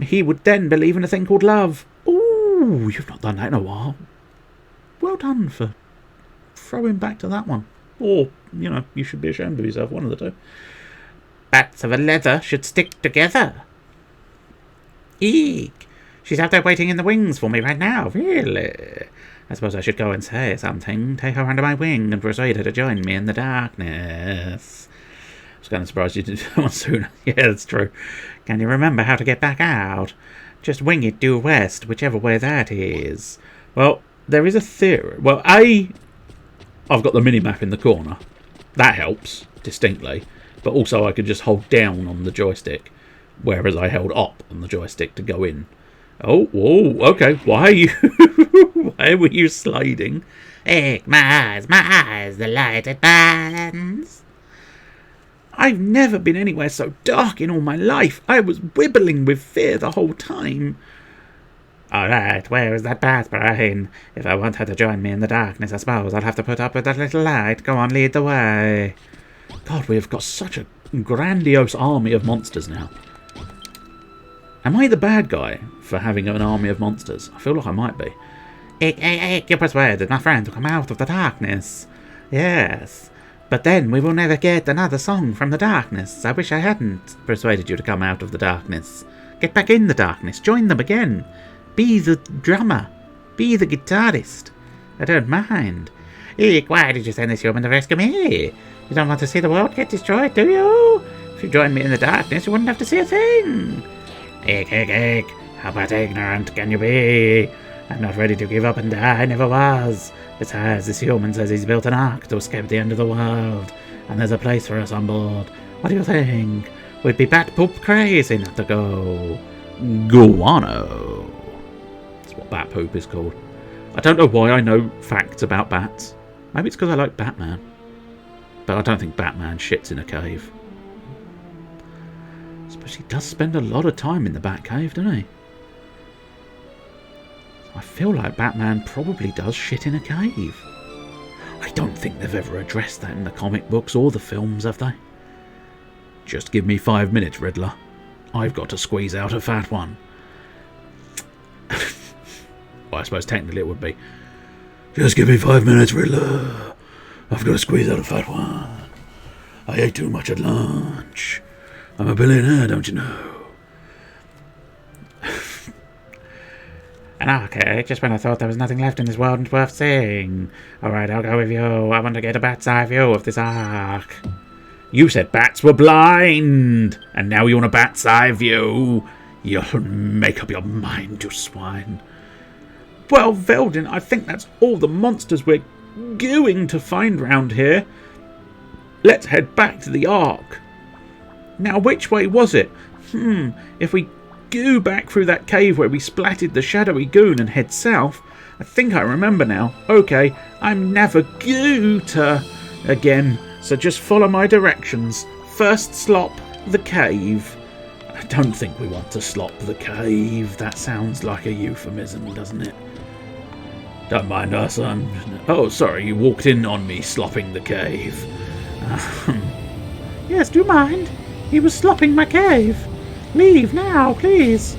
he would then believe in a thing called love. Ooh, you've not done that in a while. Well done for throwing back to that one. Or, you should be ashamed of yourself, one of the two. Bats of a leather should stick together. Eek! She's out there waiting in the wings for me right now, really? I suppose I should go and say something, take her under my wing and persuade her to join me in the darkness. I was kind of surprised you didn't do one sooner. Yeah, that's true. Can you remember how to get back out? Just wing it due west, whichever way that is. Well, there is a theory. Well, I've got the mini-map in the corner. That helps, distinctly. But also I could just hold down on the joystick, whereas I held up on the joystick to go in. Oh, whoa, okay. Why are you... Why were you sliding? Hey, my eyes, the light it burns. I've never been anywhere so dark in all my life. I was wibbling with fear the whole time. Alright, where is that bat brain? If I want her to join me in the darkness, I suppose I'll have to put up with that little light. Go on, lead the way. God, we have got such a grandiose army of monsters now. Am I the bad guy for having an army of monsters? I feel like I might be. Ick, you persuaded my friend to come out of the darkness. Yes, but then we will never get another song from the darkness. I wish I hadn't persuaded you to come out of the darkness. Get back in the darkness, join them again. Be the drummer, be the guitarist. I don't mind. Ick, why did you send this human to rescue me? You don't want to see the world get destroyed, do you? If you joined me in the darkness, you wouldn't have to see a thing. Ick, how about ignorant can you be? I'm not ready to give up and die, I never was. Besides, this human says he's built an ark to escape the end of the world, and there's a place for us on board. What do you think? We'd be bat poop crazy not to go. Guano. That's what bat poop is called. I don't know why I know facts about bats. Maybe it's because I like Batman. But I don't think Batman shits in a cave. I suppose he does spend a lot of time in the Batcave, doesn't he? I feel like Batman probably does shit in a cave. I don't think they've ever addressed that in the comic books or the films, have they? Just give me 5 minutes, Riddler. I've got to squeeze out a fat one. Well, I suppose technically it would be. Just give me 5 minutes, Riddler. I've got to squeeze out a fat one. I ate too much at lunch. I'm a billionaire, don't you know? An ark, eh? Just when I thought there was nothing left in this world worth seeing. Alright, I'll go with you. I want to get a bat's eye view of this ark. You said bats were blind, and now you want a bat's eye view. You'll make up your mind, you swine. Well, Veldin, I think that's all the monsters we're going to find round here. Let's head back to the ark. Now, which way was it? If we go back through that cave where we splatted the shadowy goon and head south, I think I remember now. Okay, I'm never to again, so just follow my directions. First slop the cave. I don't think we want to slop the cave. That sounds like a euphemism, doesn't it? Don't mind us, oh, sorry, you walked in on me slopping the cave. Yes, do you mind? He was slopping my cave. Leave now, please.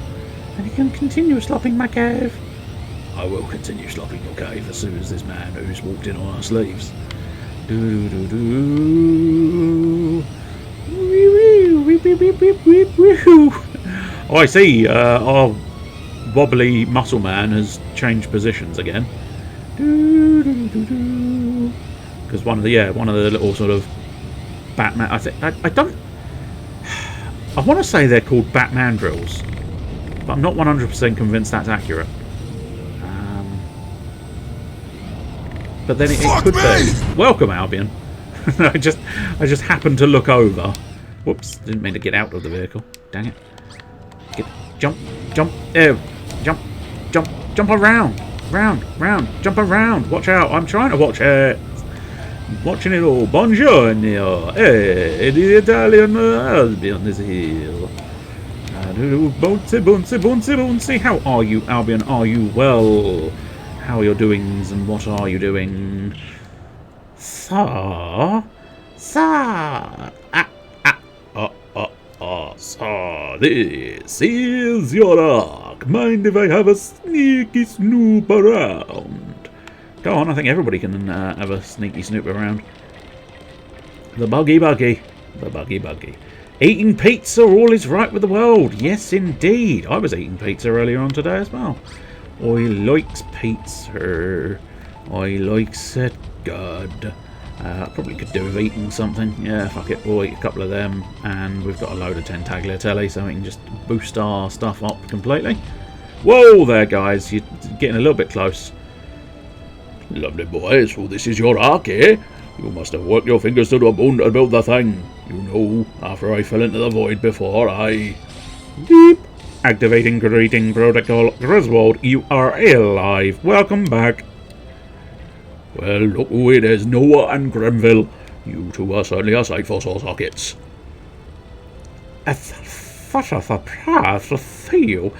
And he can continue slopping my cave. I will continue slopping your cave as soon as this man who's walked in on us leaves. Oh, I see. Our wobbly muscle man has changed positions again. Because one of the little sort of Batman. I want to say they're called Batman drills, but I'm not 100% convinced that's accurate. But then it could be. Welcome, Albion. I just happened to look over. Whoops! Didn't mean to get out of the vehicle. Dang it! Jump around, round, jump around. Watch out! I'm trying to watch it. Watching it all. Buongiorno. The Italian Albion is here. Bouncy. How are you, Albion? Are you well? How are your doings and what are you doing? So, this is your ark. Mind if I have a sneaky snoop around? Go on, I think everybody can have a sneaky snoop around. The buggy. Eating pizza, all is right with the world. Yes, indeed. I was eating pizza earlier on today as well. I likes pizza. I likes it good. I probably could do with eating something. Yeah, fuck it. We'll eat a couple of them. And we've got a load of Tentagliatelle, so we can just boost our stuff up completely. Whoa there, guys. You're getting a little bit close. Lovely boy, so this is your ark, eh? You must have worked your fingers to the bone to build the thing. You know, after I fell into the void before, I... Deep. Activating greeting protocol. Griswold, you are alive. Welcome back. Well, look who it is, Noah and Grenville. You two are certainly a sight for sore sockets. It's such a surprise to see you.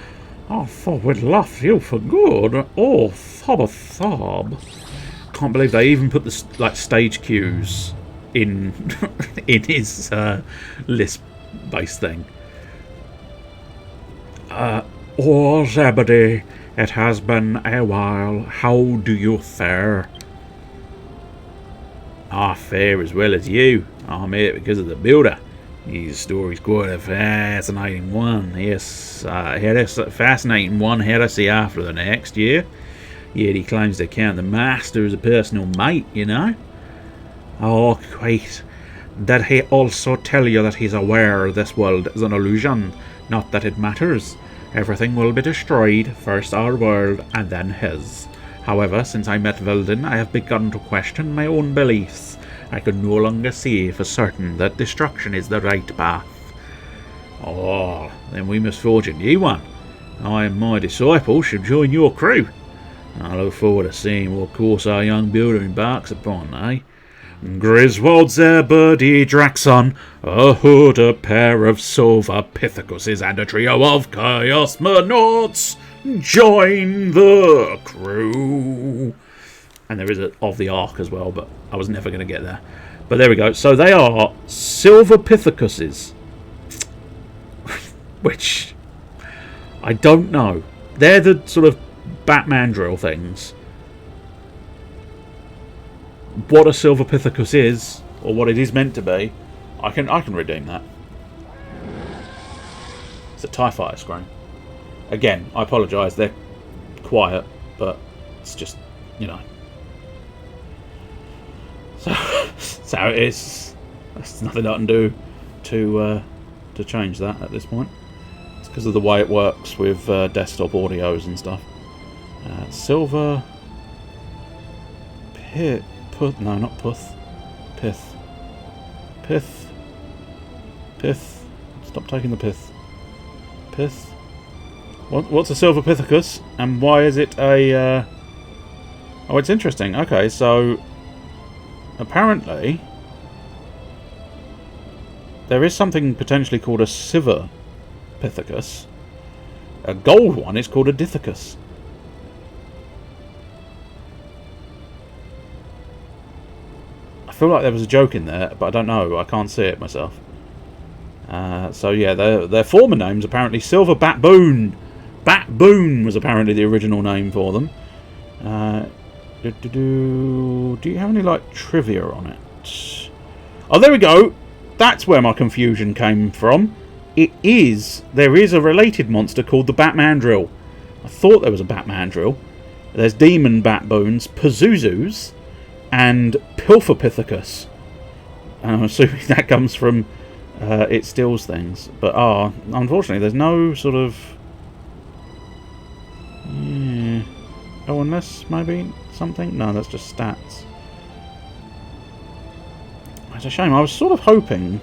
I thought we'd lost you for good. Oh, sob. Can't believe they even put the stage cues in in his Lisp-based thing. Oh, Zebedee, it has been a while. How do you fare? I fare as well as you. I'm here because of the builder. His story's quite a fascinating one. Yes, fascinating one heresy after the next, yet he claims to count the master as a personal mate, you know. Oh, quite. Did he also tell you that he's aware this world is an illusion? Not that it matters. Everything will be destroyed, first our world and then his. However, since I met Vilden, I have begun to question my own beliefs. I can no longer say for certain that destruction is the right path. Oh, then we must forge a new one. I and my disciples should join your crew. I look forward to seeing what course our young builder embarks upon, eh? Griswold, Zebedee, Draxon, a hood, a pair of silver Pithecuses, and a trio of Chaosmonauts. Join the crew. And there is a of the Ark as well, but I was never going to get there. But there we go. So they are silver Pithecuses. Which, I don't know. They're the sort of Batman drill things. What a silver Pithecus is, or what it is meant to be, I can redeem that. It's a TIE fighter screen. Again, I apologise, they're quiet, but it's just, you know. So it is. There's nothing I can do to change that at this point. It's because of the way it works with desktop audios and stuff. Silver Pith. No, not Puth. Pith. Stop taking the pith. Pith. What's a silver Pithecus, and why is it a... Oh, it's interesting. Okay, so... Apparently... There is something potentially called a silver Pithecus. A gold one is called a Dithecus. I feel like there was a joke in there, but I don't know. I can't see it myself. So yeah, their former names apparently Silver Batboon. Batboon was apparently the original name for them. Do you have any like trivia on it? Oh, there we go. That's where my confusion came from. There is a related monster called the Batmandrill. I thought there was a Batmandrill. There's Demon Batboons, Pazuzus, and Pilferpithecus. And I'm assuming that comes from it steals things. But unfortunately, there's no sort of... Yeah. Oh, unless maybe something? No, that's just stats. It's a shame. I was sort of hoping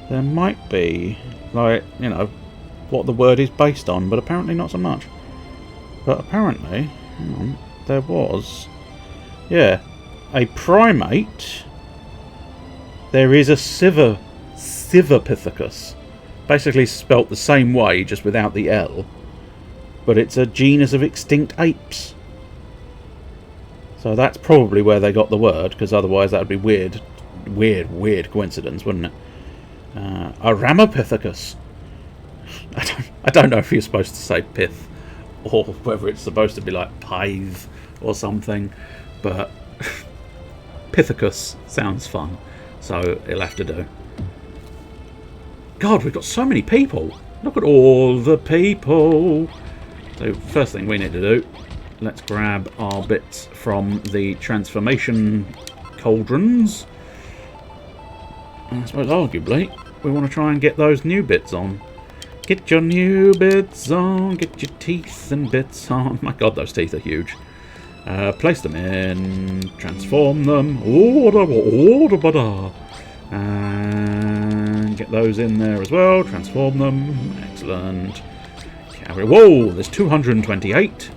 there might be, like, you know, what the word is based on, but apparently not so much. But apparently, hang on, there was, yeah, a primate. There is a Civerpithecus, basically spelt the same way, just without the L. But it's a genus of extinct apes. So that's probably where they got the word, because otherwise that would be weird coincidence, wouldn't it? A Ramapithecus. I don't know if you're supposed to say pith, or whether it's supposed to be like pythe or something, but Pithecus sounds fun, so it'll have to do. God, we've got so many people. Look at all the people. So first thing we need to do, let's grab our bits from the transformation cauldrons. And I suppose arguably we want to try and get those new bits on. Get your new bits on, get your teeth and bits on. My god, those teeth are huge. Place them in, transform them, and get those in there as well, transform them, excellent. Whoa, there's 228,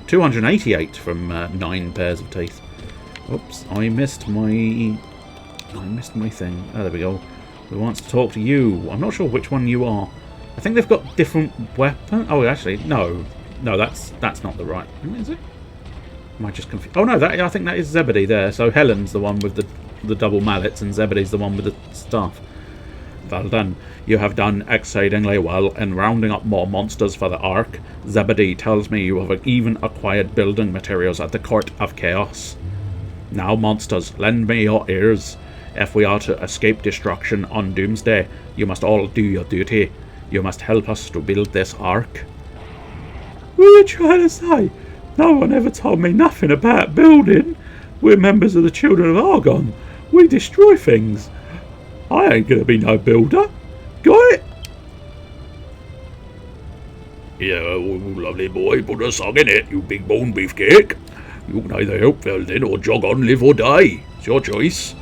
288 from 9 pairs of teeth. Oops, I missed my thing. Oh, there we go. We want to talk to you. I'm not sure which one you are. I think they've got different weapons. Oh, actually, no, that's not the right. Is it? Am I just confused? Oh no, I think that is Zebedee there. So Helen's the one with the double mallets, and Zebedee's the one with the staff. Well done. You have done exceedingly well in rounding up more monsters for the Ark. Zebedee tells me you have even acquired building materials at the Court of Chaos. Now, monsters, lend me your ears. If we are to escape destruction on Doomsday, you must all do your duty. You must help us to build this Ark. What are you trying to say? No one ever told me nothing about building. We're members of the Children of Argon. We destroy things. I ain't gonna be no builder. Got it? Yeah, lovely boy, put a song in it, you big bone beefcake. You can either help Veldin or jog on, live or die. It's your choice.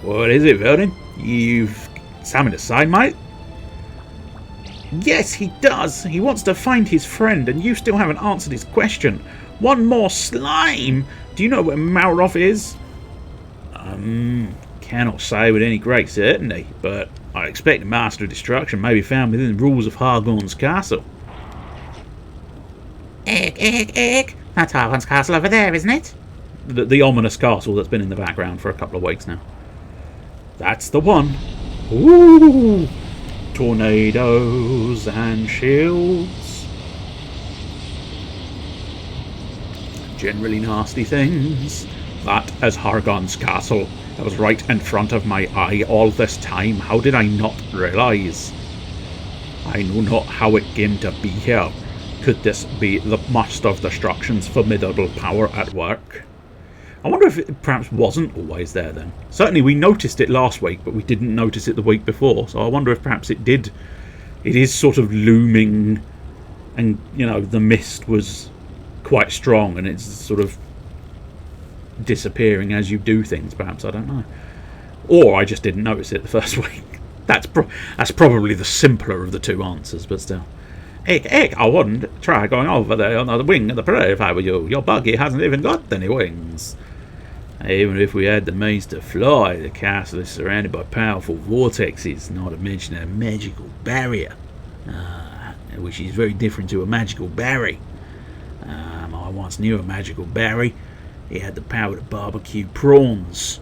What is it, Veldin? You've something to say, mate? Yes, he does. He wants to find his friend, and you still haven't answered his question. One more slime? Do you know where Malroth is? Cannot say with any great certainty, but I expect the Master of Destruction may be found within the rules of Hargon's castle. Egg. That's Hargon's castle over there, isn't it? The ominous castle that's been in the background for a couple of weeks now. That's the one. Ooh! Tornadoes and shields. Generally nasty things. That is Hargon's castle. That was right in front of my eye all this time. How did I not realise? I know not how it came to be here. Could this be the Master of Destruction's formidable power at work? I wonder if it perhaps wasn't always there then. Certainly we noticed it last week, but we didn't notice it the week before. So I wonder if perhaps it did. It is sort of looming, and, you know, the mist was quite strong, and it's sort of disappearing as you do things, perhaps. I don't know. Or I just didn't notice it the first week. That's probably the simpler of the two answers, but still. Egg, I wouldn't try going over there on the wing of the prey if I were you. Your buggy hasn't even got any wings. Even if we had the means to fly, the castle is surrounded by powerful vortexes, not to mention a magical barrier, which is very different to a magical berry. I once knew a magical berry. It had the power to barbecue prawns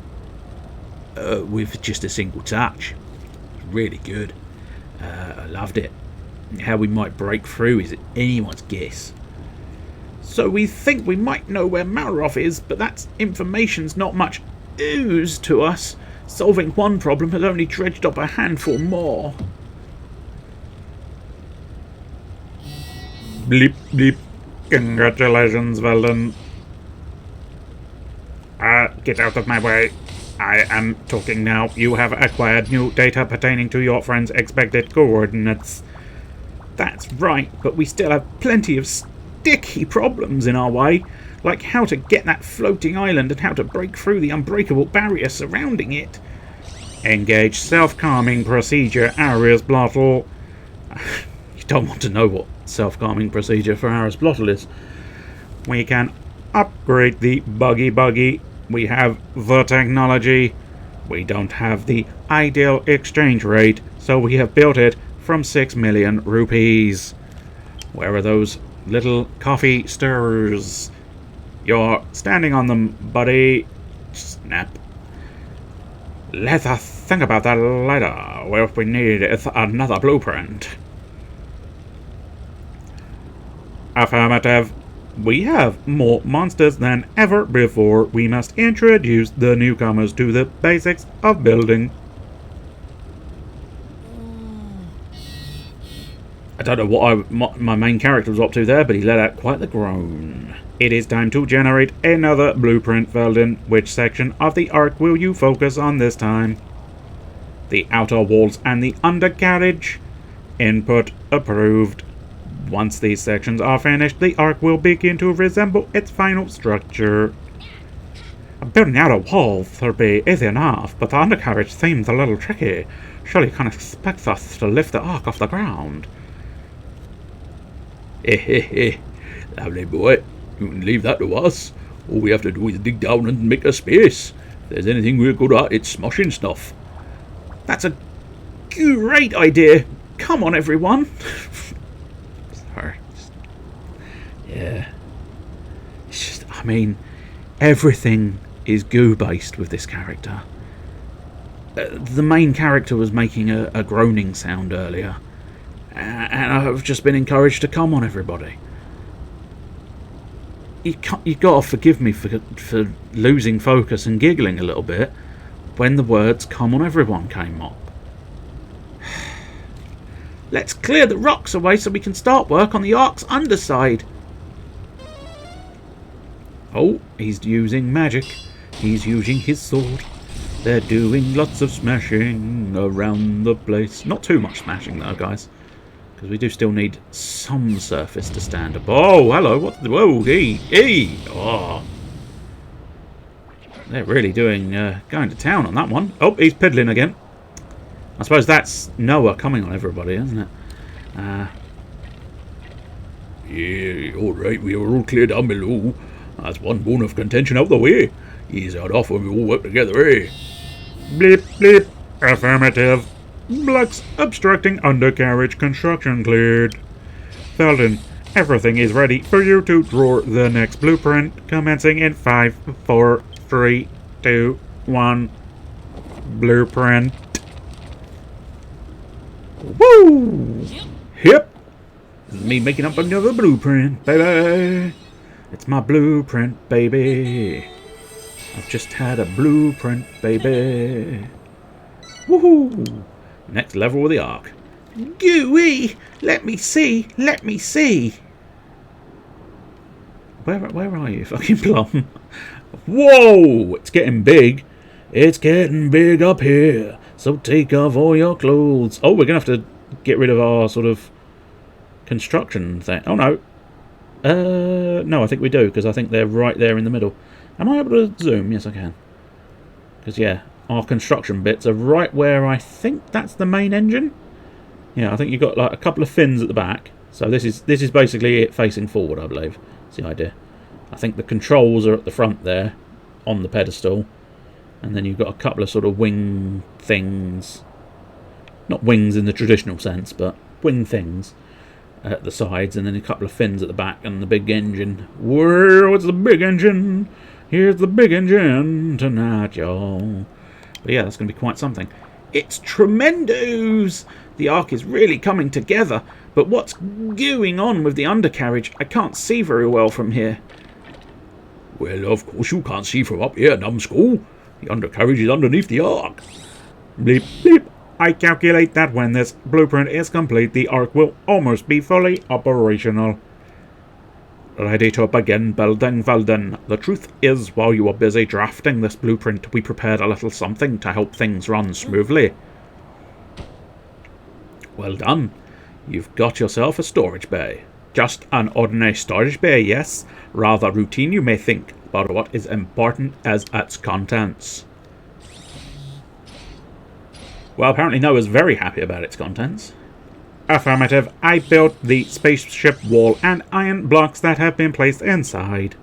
with just a single touch. Really good. I loved it. How we might break through is anyone's guess. So we think we might know where Malroth is, but that information's not much ooze to us. Solving one problem has only dredged up a handful more. Bleep, bleep. Congratulations, Veldin. Get out of my way. I am talking now. You have acquired new data pertaining to your friend's expected coordinates. That's right, but we still have plenty of sticky problems in our way, like how to get that floating island and how to break through the unbreakable barrier surrounding it. Engage self-calming procedure, Arius Blottle. You don't want to know what self-calming procedure for Arius Blottle is. We can upgrade the buggy. We have the technology. We don't have the ideal exchange rate, so we have built it from 6 million rupees. Where are those little coffee stirrers? You're standing on them, buddy. Snap. Let's think about that later. Well, if we need another blueprint. Affirmative. We have more monsters than ever before. We must introduce the newcomers to the basics of building. I don't know what my main character was up to there, but he let out quite the groan. It is time to generate another blueprint, Veldin. Which section of the Ark will you focus on this time? The outer walls and the undercarriage. Input approved. Once these sections are finished, the ark will begin to resemble its final structure. Building out a wall would be easy enough, but the undercarriage seems a little tricky. Surely you can't expect us to lift the ark off the ground. Lovely boy. You can leave that to us. All we have to do is dig down and make a space. If there's anything we're good at, it's smashing stuff. That's a great idea. Come on, everyone. Sorry. Yeah. It's just, I mean, everything is goo-based with this character. The main character was making a groaning sound earlier. And I've just been encouraged to come on, everybody. You gotta forgive me for losing focus and giggling a little bit when the words "come on everyone" came up. Let's clear the rocks away so we can start work on the ark's underside. Oh, he's using magic. He's using his sword. They're doing lots of smashing around the place. Not too much smashing though, guys. Because we do still need some surface to stand up. Oh, hello. What? Whoa, oh. They're really doing, going to town on that one. Oh, he's piddling again. I suppose that's Noah coming on everybody, isn't it? Yeah, alright, we are all clear down below. That's one bone of contention out the way. Ease that off when we all work together, eh? Bleep, bleep. Affirmative. Blocks obstructing undercarriage construction cleared. Felden, everything is ready for you to draw the next blueprint, commencing in 5, 4, 3, 2, 1. Blueprint. Woo! Yep. Me making up another blueprint, baby. It's my blueprint, baby. I've just had a blueprint, baby. Woohoo! Next level with the ark. Gooey! Let me see! Let me see! Where are you, fucking plum? Whoa! It's getting big. It's getting big up here. So take off all your clothes. Oh, we're going to have to get rid of our sort of construction thing. Oh, no. No, I think we do, because I think they're right there in the middle. Am I able to zoom? Yes, I can. Because, yeah, our construction bits are right where I think that's the main engine. Yeah, I think you've got like a couple of fins at the back. So this is basically it facing forward, I believe. That's the idea. I think the controls are at the front there, on the pedestal. And then you've got a couple of sort of wing things. Not wings in the traditional sense, but wing things at the sides. And then a couple of fins at the back and the big engine. Whoa, it's the big engine. Here's the big engine tonight, y'all. But yeah, that's going to be quite something. It's tremendous! The ark is really coming together. But what's going on with the undercarriage? I can't see very well from here. Well, of course you can't see from up here, numbskull. The undercarriage is underneath the ark. Bleep, bleep. I calculate that when this blueprint is complete, the ark will almost be fully operational. Ready to begin building, Velden. The truth is, while you were busy drafting this blueprint, we prepared a little something to help things run smoothly. Well done. You've got yourself a storage bay. Just an ordinary storage bay, yes. Rather routine, you may think, but what is important is its contents. Well, apparently Noah's very happy about its contents. Affirmative. I built the spaceship wall and iron blocks that have been placed inside.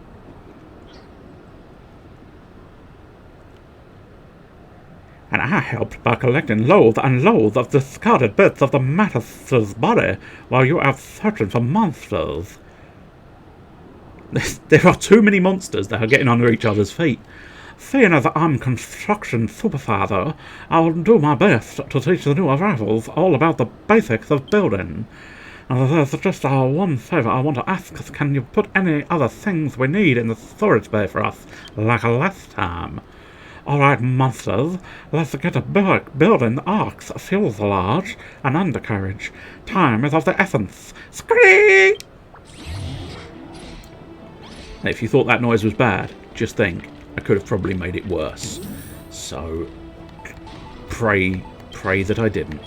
And I helped by collecting loads and loads of discarded bits of the Mattis's body while you are searching for monsters. There are too many monsters that are getting under each other's feet. Seeing as I'm construction superfather, I'll do my best to teach the new arrivals all about the basics of building. And there's just one favour I want to ask. Can you put any other things we need in the storage bay for us, like last time? Alright, monsters, let's get to building the ark's fuselage and undercarriage. Time is of the essence. Screech! If you thought that noise was bad, just think, I could have probably made it worse. So, pray that I didn't.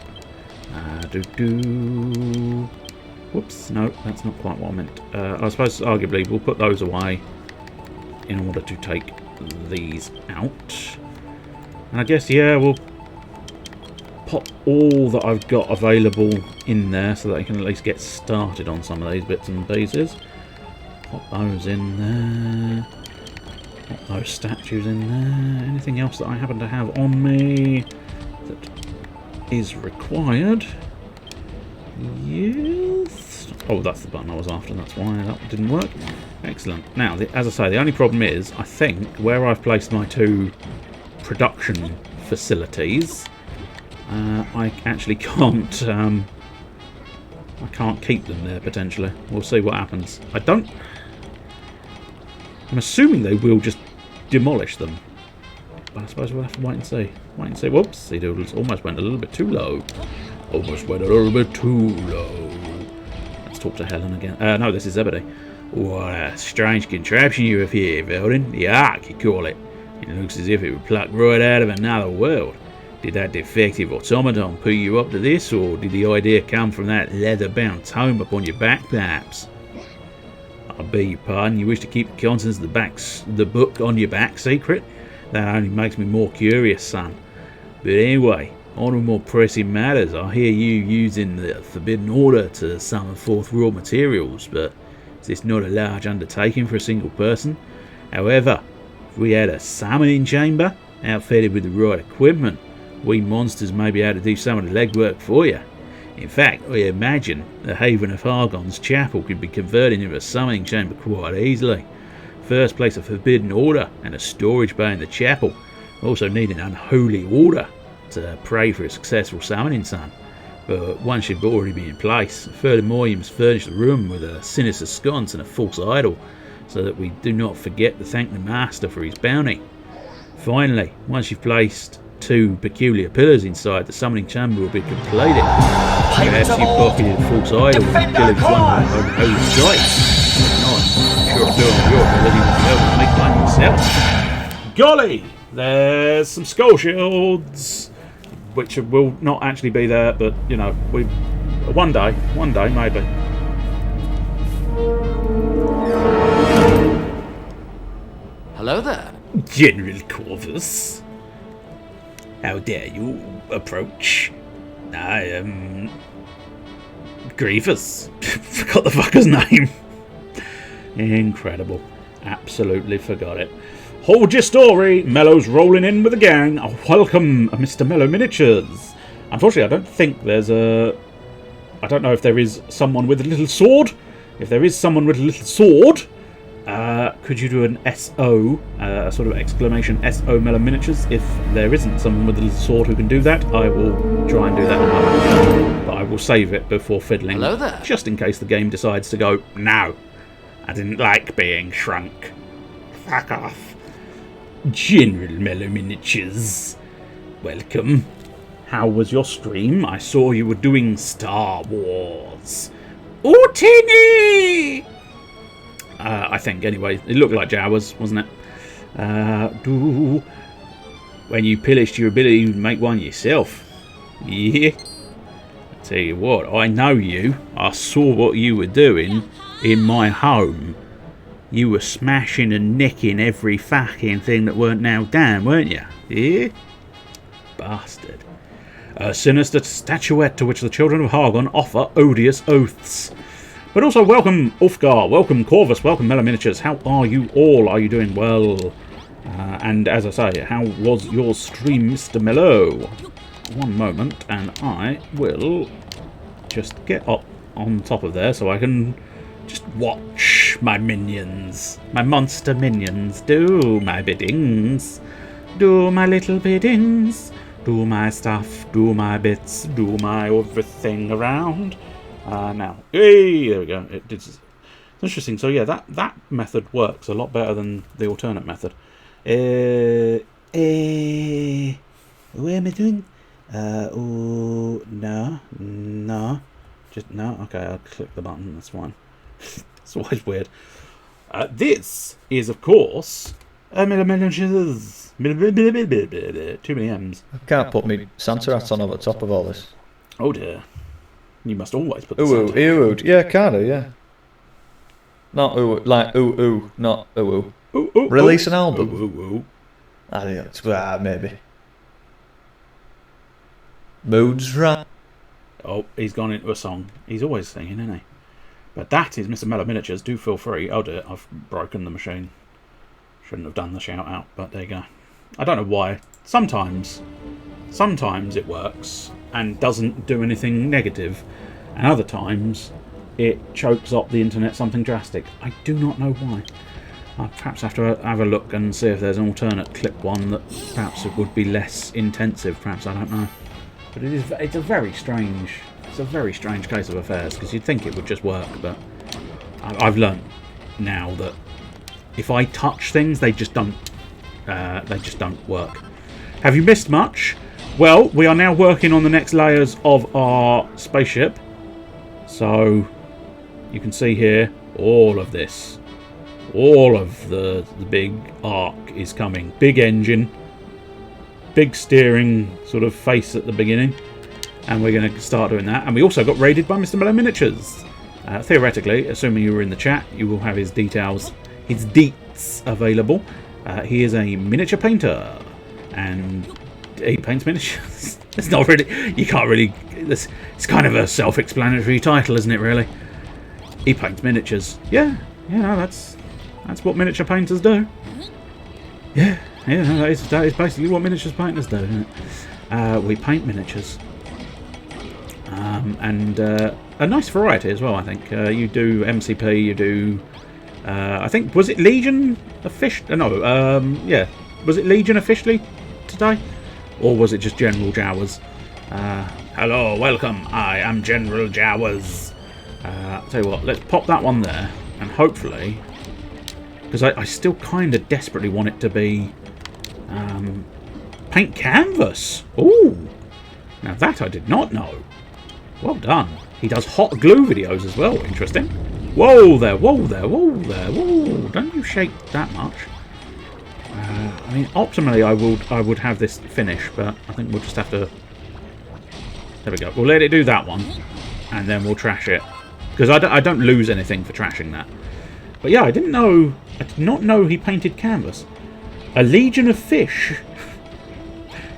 Whoops, no, that's not quite what I meant. I suppose, arguably, we'll put those away in order to take these out. And I guess, yeah, we'll pop all that I've got available in there so that I can at least get started on some of these bits and pieces. Pop those in there. Pop those statues in there. Anything else that I happen to have on me that is required? Yes. Oh, that's the button I was after. That's why that didn't work. Excellent. Now, as I say, the only problem is, I think, where I've placed my 2 production facilities, I actually can't. I can't keep them there potentially. We'll see what happens. I'm assuming they will just demolish them. But I suppose we'll have to wait and see. Wait and see. Whoops, see, Doodles almost went a little bit too low. Almost went a little bit too low. Let's talk to Helen again. No, this is Zebedee. What a strange contraption you have here, Veldin. The Ark, you call it. It looks as if it would pluck right out of another world. Did that defective automaton put you up to this, or did the idea come from that leather-bound tome upon your back, perhaps? I beg your pardon, you wish to keep the contents of the book on your back secret? That only makes me more curious, son. But anyway, on to more pressing matters. I hear you using the Forbidden Order to summon forth raw materials, but is this not a large undertaking for a single person? However, if we had a summoning chamber, outfitted with the right equipment, we monsters may be able to do some of the legwork for you. In fact, I imagine the Haven of Hargon's chapel could be converted into a summoning chamber quite easily. First, place a Forbidden Order and a storage bay in the chapel. Also need an unholy order to pray for a successful summoning, son. But one should already be in place. Furthermore, you must furnish the room with a sinister sconce and a false idol, so that we do not forget to thank the Master for his bounty. Finally, once you've placed 2 peculiar pillars inside, the summoning chamber will be completed. Perhaps you pocketed a false idol and pillaged one of the holy sites. If not, I'm sure I'll do it on your ability to be able to make one yourself. Golly! There's some skull shields, which will not actually be there, but, you know, one day, maybe. Hello there. General Corvus. How dare you approach? I am Grievous. Forgot the fucker's name. Incredible. Absolutely forgot it. Hold your story. Mellow's rolling in with the gang. Oh, welcome, Mr. Mellow Miniatures. Unfortunately, I don't think there's a... I don't know if there is someone with a little sword. If there is someone with a little sword, could you do an SO, sort of exclamation SO Mellow Miniatures? If there isn't someone with a little sword who can do that, I will try and do that in a moment. But I will save it before fiddling. Hello there. Just in case the game decides to go, no, I didn't like being shrunk. Fuck off. General Mellow Miniatures, welcome. How was your stream? I saw you were doing Star Wars. Utini! I think, anyway. It looked like Jawas, wasn't it? When you pillaged your ability to make one yourself. Yeah. I tell you what, I know you. I saw what you were doing in my home. You were smashing and nicking every fucking thing that weren't nailed down, weren't you? Yeah? Bastard. A sinister statuette to which the children of Hargon offer odious oaths. But also welcome Ulfgar, welcome Corvus, welcome Mellow Miniatures. How are you all? Are you doing well? And as I say, how was your stream, Mr. Mellow? One moment, and I will just get up on top of there so I can just watch my minions, my monster minions, do my biddings, do my little biddings, do my stuff, do my bits, do my everything around. Now, hey, there we go. It's interesting. So yeah, that method works a lot better than the alternate method. What am I doing? Oh, no, just no. Okay, I'll click the button. That's fine. It's always weird. This is, of course, too many M's. I can't put me Santa hat on over the top of all this. Oh dear. You must always put the Ooh, Santa. ooh, yeah, kinda, yeah. Not ooh, like ooh, not ooh. Ooh, ooh, Release ooh. an album. Ooh, ooh, ooh. I think that's maybe. Moods right. Oh, he's gone into a song. He's always singing, isn't he? But that is Mr. Mellow Miniatures. Do feel free. Oh dear, I've broken the machine. Shouldn't have done the shout out, but there you go. I don't know why. Sometimes it works and doesn't do anything negative, and other times it chokes up the internet something drastic. I do not know why. I perhaps have to have a look and see if there's an alternate clip one that perhaps it would be less intensive. Perhaps, I don't know. But it's a very strange case of affairs, because you'd think it would just work, but I've learnt now that if I touch things, they just don't work. Have you missed much? Well, we are now working on the next layers of our spaceship. So you can see here all of this. All of the big arc is coming. Big engine, big steering sort of face at the beginning. And we're going to start doing that. And we also got raided by Mr. Mellow Miniatures. Theoretically, assuming you were in the chat, you will have his details, his deets available. He is a miniature painter. And he paints miniatures. It's not really... You can't really... It's kind of a self-explanatory title, isn't it, really? He paints miniatures. Yeah, no, that's what miniature painters do. Yeah, that is basically what miniatures painters do, isn't it? We paint miniatures. And a nice variety as well, I think. You do MCP, you do... I think, was it Legion officially? No, yeah. Was it Legion officially today? Or was it just General Jowers? Hello, welcome. I am General Jowers. I'll tell you what, let's pop that one there. And hopefully... Because I still kind of desperately want it to be... paint canvas. Ooh. Now that I did not know. Well done. He does hot glue videos as well. Interesting. Whoa there, whoa there, whoa there, whoa. Don't you shake that much. I mean, optimally I would have this finish, but I think we'll just have to... There we go. We'll let it do that one, and then we'll trash it. Because I don't lose anything for trashing that. But yeah, I did not know he painted canvas. A Legion of Fish.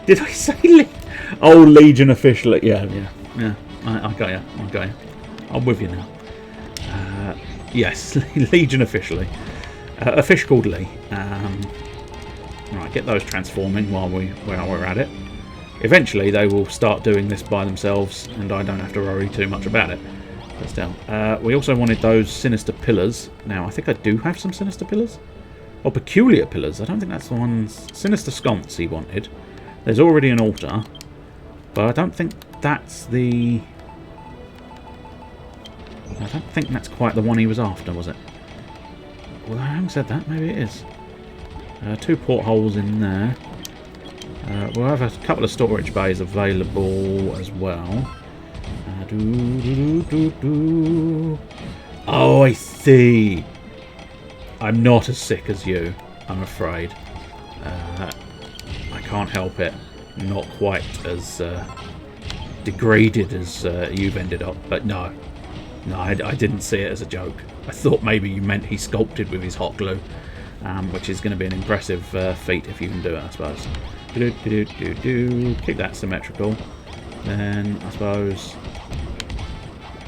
Did I say Oh, Legion of Fish. Yeah. I got you. I'm with you now. Yes, Legion officially. A fish called Lee. Right, get those transforming while we're at it. Eventually, they will start doing this by themselves, and I don't have to worry too much about it. But still, we also wanted those sinister pillars. Now, I think I do have some sinister pillars. Or peculiar pillars. I don't think that's the ones. Sinister sconce he wanted. There's already an altar, but I don't think that's the... I don't think that's quite the one he was after, was it? Well, I haven't said that. Maybe it is. 2 portholes in there. We'll have a couple of storage bays available as well. Oh, I see. I'm not as sick as you, I'm afraid. I can't help it. Not quite as degraded as you've ended up, but no. No, I didn't see it as a joke. I thought maybe you meant he sculpted with his hot glue, which is going to be an impressive feat if you can do it, I suppose. Keep that symmetrical. Then, I suppose...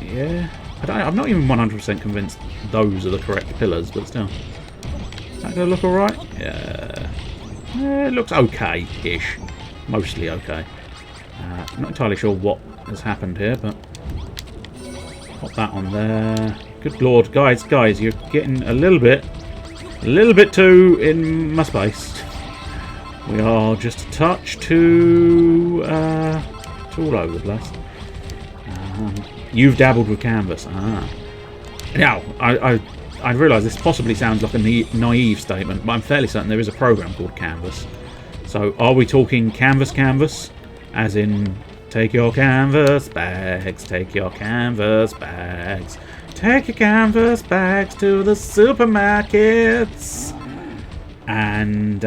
Yeah... I'm not even 100% convinced those are the correct pillars, but still. Is that going to look alright? Yeah. It looks okay-ish. Mostly okay. I'm not entirely sure what has happened here, but... Pop that on there. Good lord, guys, you're getting a little bit too in my space. We are just a touch too all over the place. You've dabbled with canvas. Now, I realise this possibly sounds like a naive statement, but I'm fairly certain there is a program called Canvas. So, are we talking canvas, as in take your canvas bags, take your canvas bags, take your canvas bags to the supermarkets, and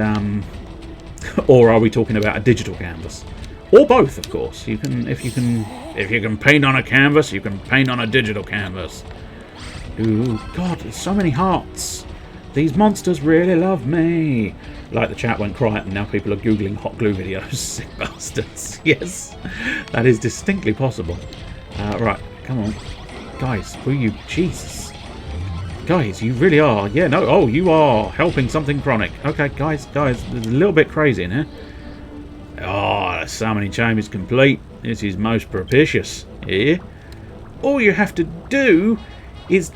or are we talking about a digital canvas, or both, of course. You can, if you can paint on a canvas, you can paint on a digital canvas. Ooh, God, there's so many hearts. These monsters really love me. Like the chat went quiet and now people are googling hot glue videos. Sick bastards. Yes, that is distinctly possible. Right, come on, guys. Will you? Jesus, guys, you really are. Yeah, no. Oh, you are helping something chronic. Okay, guys, there's a little bit crazy in here. Oh, the summoning chamber is complete. This is most propitious. Here, all you have to do is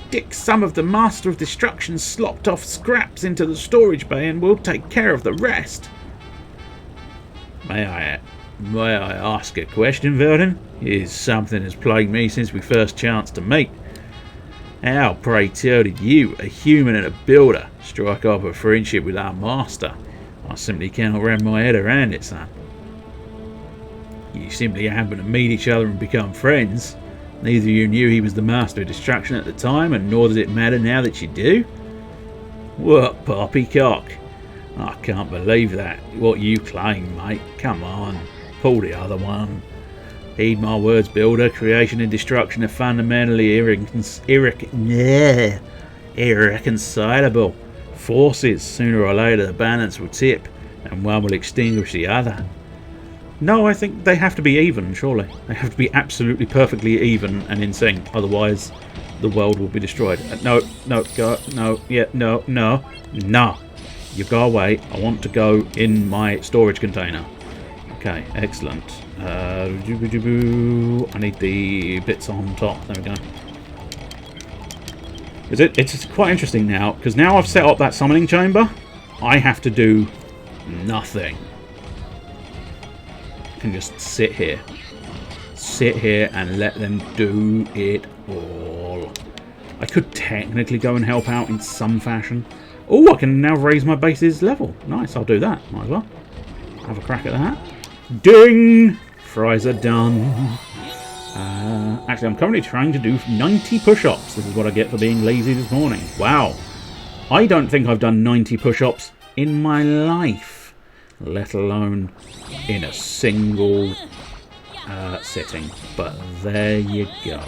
stick some of the Master of Destruction's slopped off scraps into the storage bay and we'll take care of the rest. May I ask a question, Vernon? Is something has plagued me since we first chanced to meet. How, pray tell, did you, a human and a builder, strike up a friendship with our master? I simply cannot wrap my head around it, son. You simply happen to meet each other and become friends. Neither of you knew he was the Master of Destruction at the time, and nor does it matter now that you do. What poppycock? I can't believe that. What you claim, mate. Come on, pull the other one. Heed my words, builder. Creation and destruction are fundamentally irreconcilable forces. Sooner or later the balance will tip, and one will extinguish the other. No, I think they have to be even, surely. They have to be absolutely perfectly even and in sync, otherwise the world will be destroyed. No. You go away. I want to go in my storage container. Okay, excellent. I need the bits on top. There we go. It's quite interesting now, because now I've set up that summoning chamber, I have to do nothing. Can just sit here and let them do it all. I could technically go and help out in some fashion. Oh, I can now raise my base's level. Nice, I'll do that. Might as well have a crack at that. Ding! Fries are done. Actually, I'm currently trying to do 90 push-ups. This is what I get for being lazy this morning. Wow. I don't think I've done 90 push-ups in my life, let alone in a single sitting. But there you go.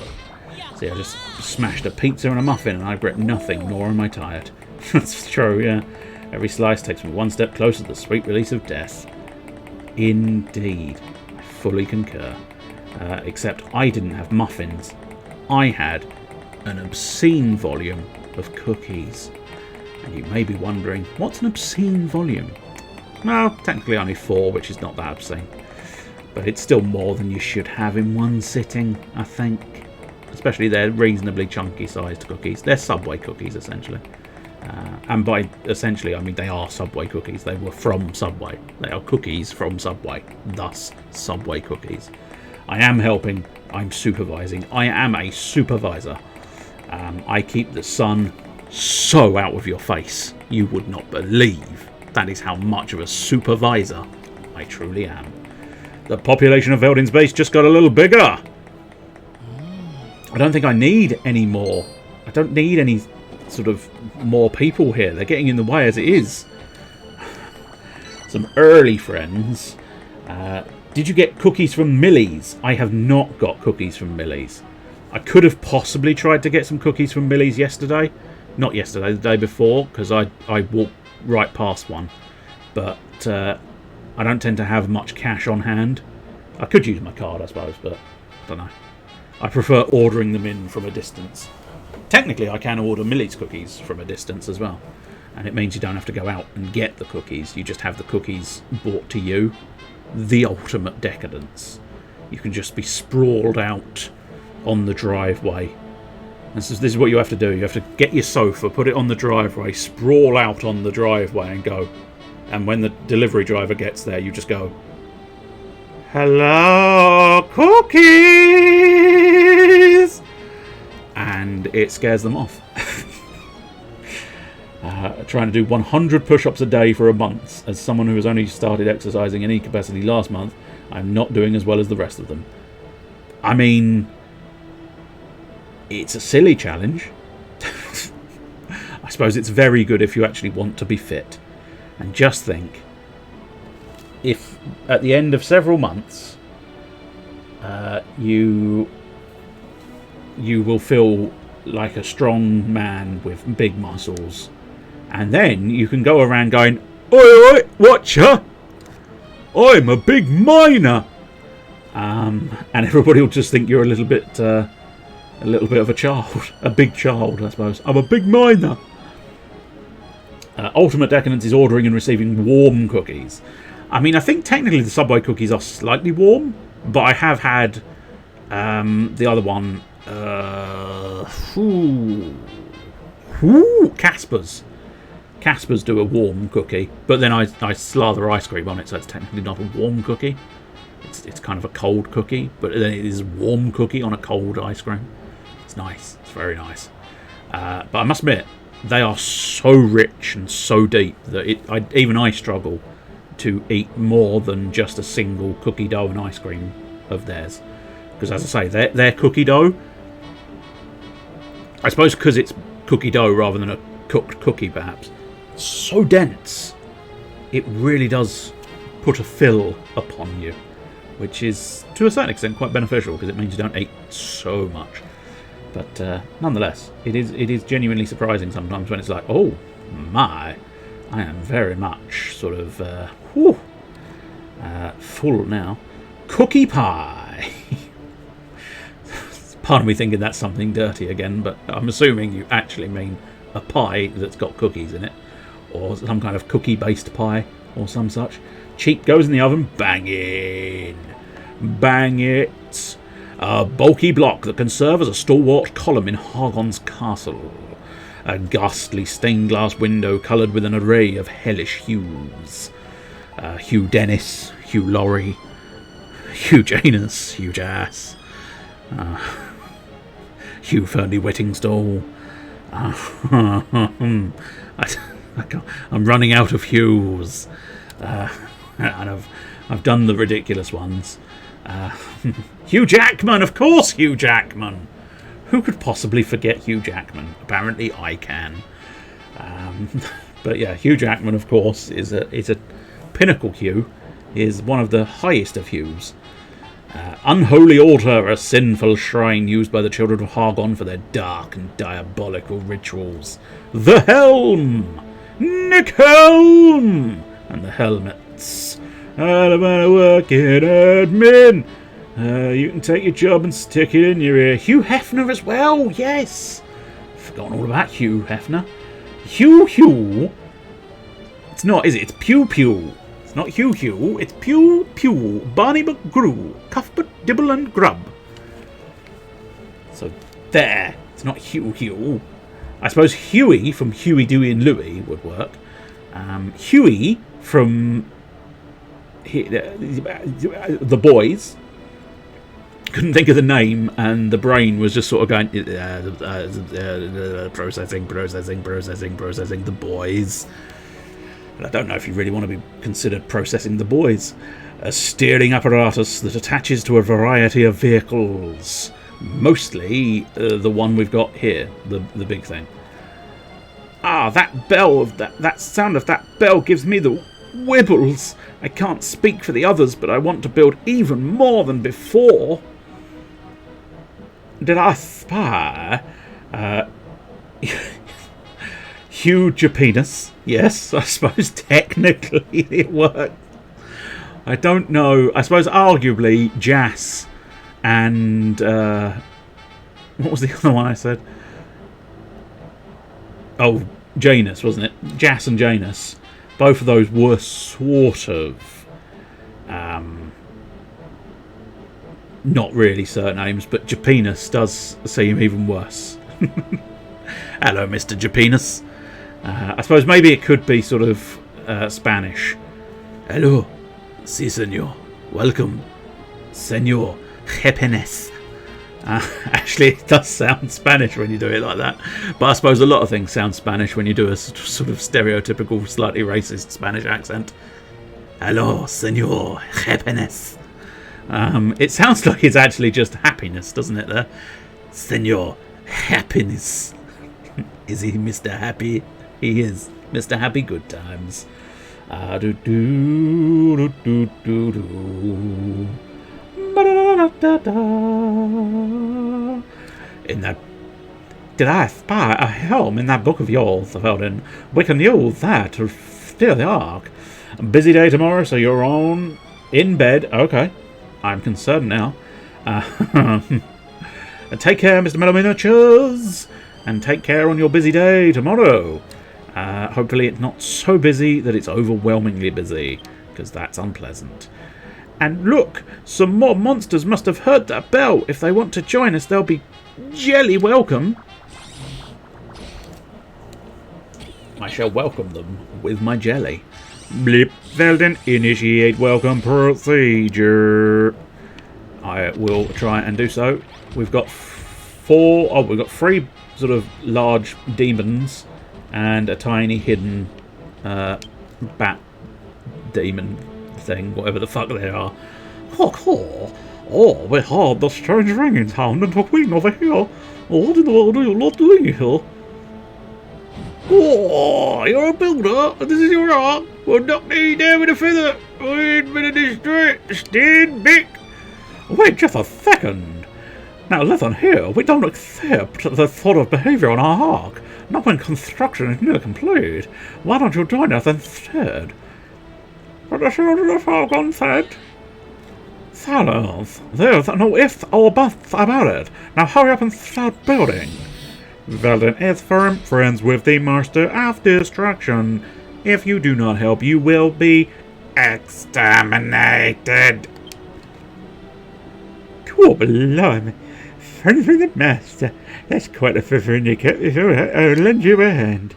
See, I just smashed a pizza and a muffin and I regret nothing, nor am I tired. That's true, yeah. Every slice takes me one step closer to the sweet release of death. Indeed. I fully concur. Except I didn't have muffins. I had an obscene volume of cookies. And you may be wondering, what's an obscene volume? Well, technically only 4, which is not that obscene. But it's still more than you should have in one sitting, I think. Especially they're reasonably chunky sized cookies. They're Subway cookies, essentially. And by essentially, I mean they are Subway cookies. They were from Subway. They are cookies from Subway. Thus, Subway cookies. I am helping. I'm supervising. I am a supervisor. I keep the sun so out of your face. You would not believe. That is how much of a supervisor I truly am. The population of Veldin's base just got a little bigger. I don't think I need any more. I don't need any sort of more people here. They're getting in the way as it is. Some early friends. Did you get cookies from Millie's? I have not got cookies from Millie's. I could have possibly tried to get some cookies from Millie's yesterday. Not yesterday, the day before, because I walked right past one. But I don't tend to have much cash on hand. I could use my card, I suppose, but I don't know. I prefer ordering them in from a distance. Technically, I can order Millie's cookies from a distance as well. And it means you don't have to go out and get the cookies. You just have the cookies brought to you. The ultimate decadence. You can just be sprawled out on the driveway. This is what you have to do. You have to get your sofa, put it on the driveway, sprawl out on the driveway and go. And when the delivery driver gets there, you just go, "Hello, cookies!" And it scares them off. Trying to do 100 push-ups a day for a month. As someone who has only started exercising in any capacity last month, I'm not doing as well as the rest of them. I mean, it's a silly challenge. I suppose it's very good if you actually want to be fit. And just think, if at the end of several months, you will feel like a strong man with big muscles, and then you can go around going, "Oi, oi, watcha! I'm a big miner," and everybody will just think you're a little bit of a child, a big child, I suppose. I'm a big miner. Ultimate Decadence is ordering and receiving warm cookies. I mean, I think technically the Subway cookies are slightly warm, but I have had the other one. Casper's. Casper's do a warm cookie, but then I slather ice cream on it, so it's technically not a warm cookie. It's kind of a cold cookie, but then it is a warm cookie on a cold ice cream. It's nice. It's very nice. But I must admit, they are so rich and so deep that even I struggle to eat more than just a single cookie dough and ice cream of theirs. Because as I say, their cookie dough, I suppose because it's cookie dough rather than a cooked cookie perhaps, so dense, it really does put a fill upon you, which is to a certain extent quite beneficial because it means you don't eat so much. But nonetheless, it is genuinely surprising sometimes when it's like, oh my, I am very much sort of full now. Cookie pie. Part of me thinking that's something dirty again, but I'm assuming you actually mean a pie that's got cookies in it, or some kind of cookie-based pie, or some such. Cheek goes in the oven, bang in, bang it. A bulky block that can serve as a stalwart column in Hargon's castle. A ghastly stained glass window coloured with an array of hellish hues. Hugh Dennis, Hugh Laurie, Hugh Janus, Hugh Jass, Hugh Fernie Whittingstall. I'm running out of Hughs, and I've done the ridiculous ones. Hugh Jackman, of course, Hugh Jackman. Who could possibly forget Hugh Jackman? Apparently, I can. But yeah, Hugh Jackman, of course, is a pinnacle Hugh. Is one of the highest of Hughs. Unholy altar, a sinful shrine used by the children of Hargon for their dark and diabolical rituals. The helm, Nick Helm, and the helmets. Alabama working admin. You can take your job and stick it in your ear. Hugh Hefner as well, yes. Forgotten all about Hugh Hefner. Hugh. It's not, is it? It's Pew Pew. It's not Hugh. It's Pew Pew. Barney McGrew. Cuthbert Dibble and Grub. So there. It's not Hugh. I suppose Huey from Huey, Dewey and Louie would work. Huey from The Boys. Couldn't think of the name, and the brain was just sort of going processing The Boys. And I don't know if you really want to be considered processing The Boys. A steering apparatus that attaches to a variety of vehicles, mostly the one we've got here, the big thing. That bell of that sound of that bell gives me the wibbles. I can't speak for the others, but I want to build even more than before. Did I aspire? Huge penis. Yes, I suppose technically it worked. I don't know. I suppose arguably Jas and what was the other one I said? Oh, Janus, wasn't it? Jas and Janus. Both of those were sort of not really surnames, but Japenis does seem even worse. Hello, Mr. Japenis. I suppose maybe it could be sort of Spanish. Hello, si senor. Welcome, senor Japenes. Actually, it does sound Spanish when you do it like that. But I suppose a lot of things sound Spanish when you do a sort of stereotypical, slightly racist Spanish accent. Hello, senor Japenes. It sounds like it's actually just happiness, doesn't it, there? Senor Happiness. Is he Mr. Happy? He is Mr. Happy Good Times. Do do do do do do. Ba-da-da-da-da-da. In that, did I spy a helm in that book of yours, Felden? We can use that to steer the Ark. Busy day tomorrow, so you're on in bed. Okay, I'm concerned now. Take care, Mr. Mellow Miniatures, and take care on your busy day tomorrow. Hopefully it's not so busy that it's overwhelmingly busy, because that's unpleasant. And look, some more monsters must have heard that bell. If they want to join us, they'll be jelly welcome. I shall welcome them with my jelly. Blip, Velden, initiate welcome procedure. I will try and do so. We've got we've got 3 sort of large demons and a tiny hidden bat demon thing, whatever the fuck they are. Oh, we heard the strange ringing sound and the queen over here. What in the world are you lot doing here? Oh, you're a builder, and this is your ark. Well, knock me down with a feather. I ain't been to destroy it. Stand back. Wait just a second. Now listen here, we don't accept this sort of behaviour on our ark. Not when construction is nearly complete. Why don't you join us instead? What the hell did the Falcon said? Silence. There's no ifs or buts about it. Now hurry up and start building. Velden is firm friends with the Master of Destruction. If you do not help, you will be exterminated. Cool, blimey. Friends with the Master. That's quite a favor, Nick. I'll lend you a hand.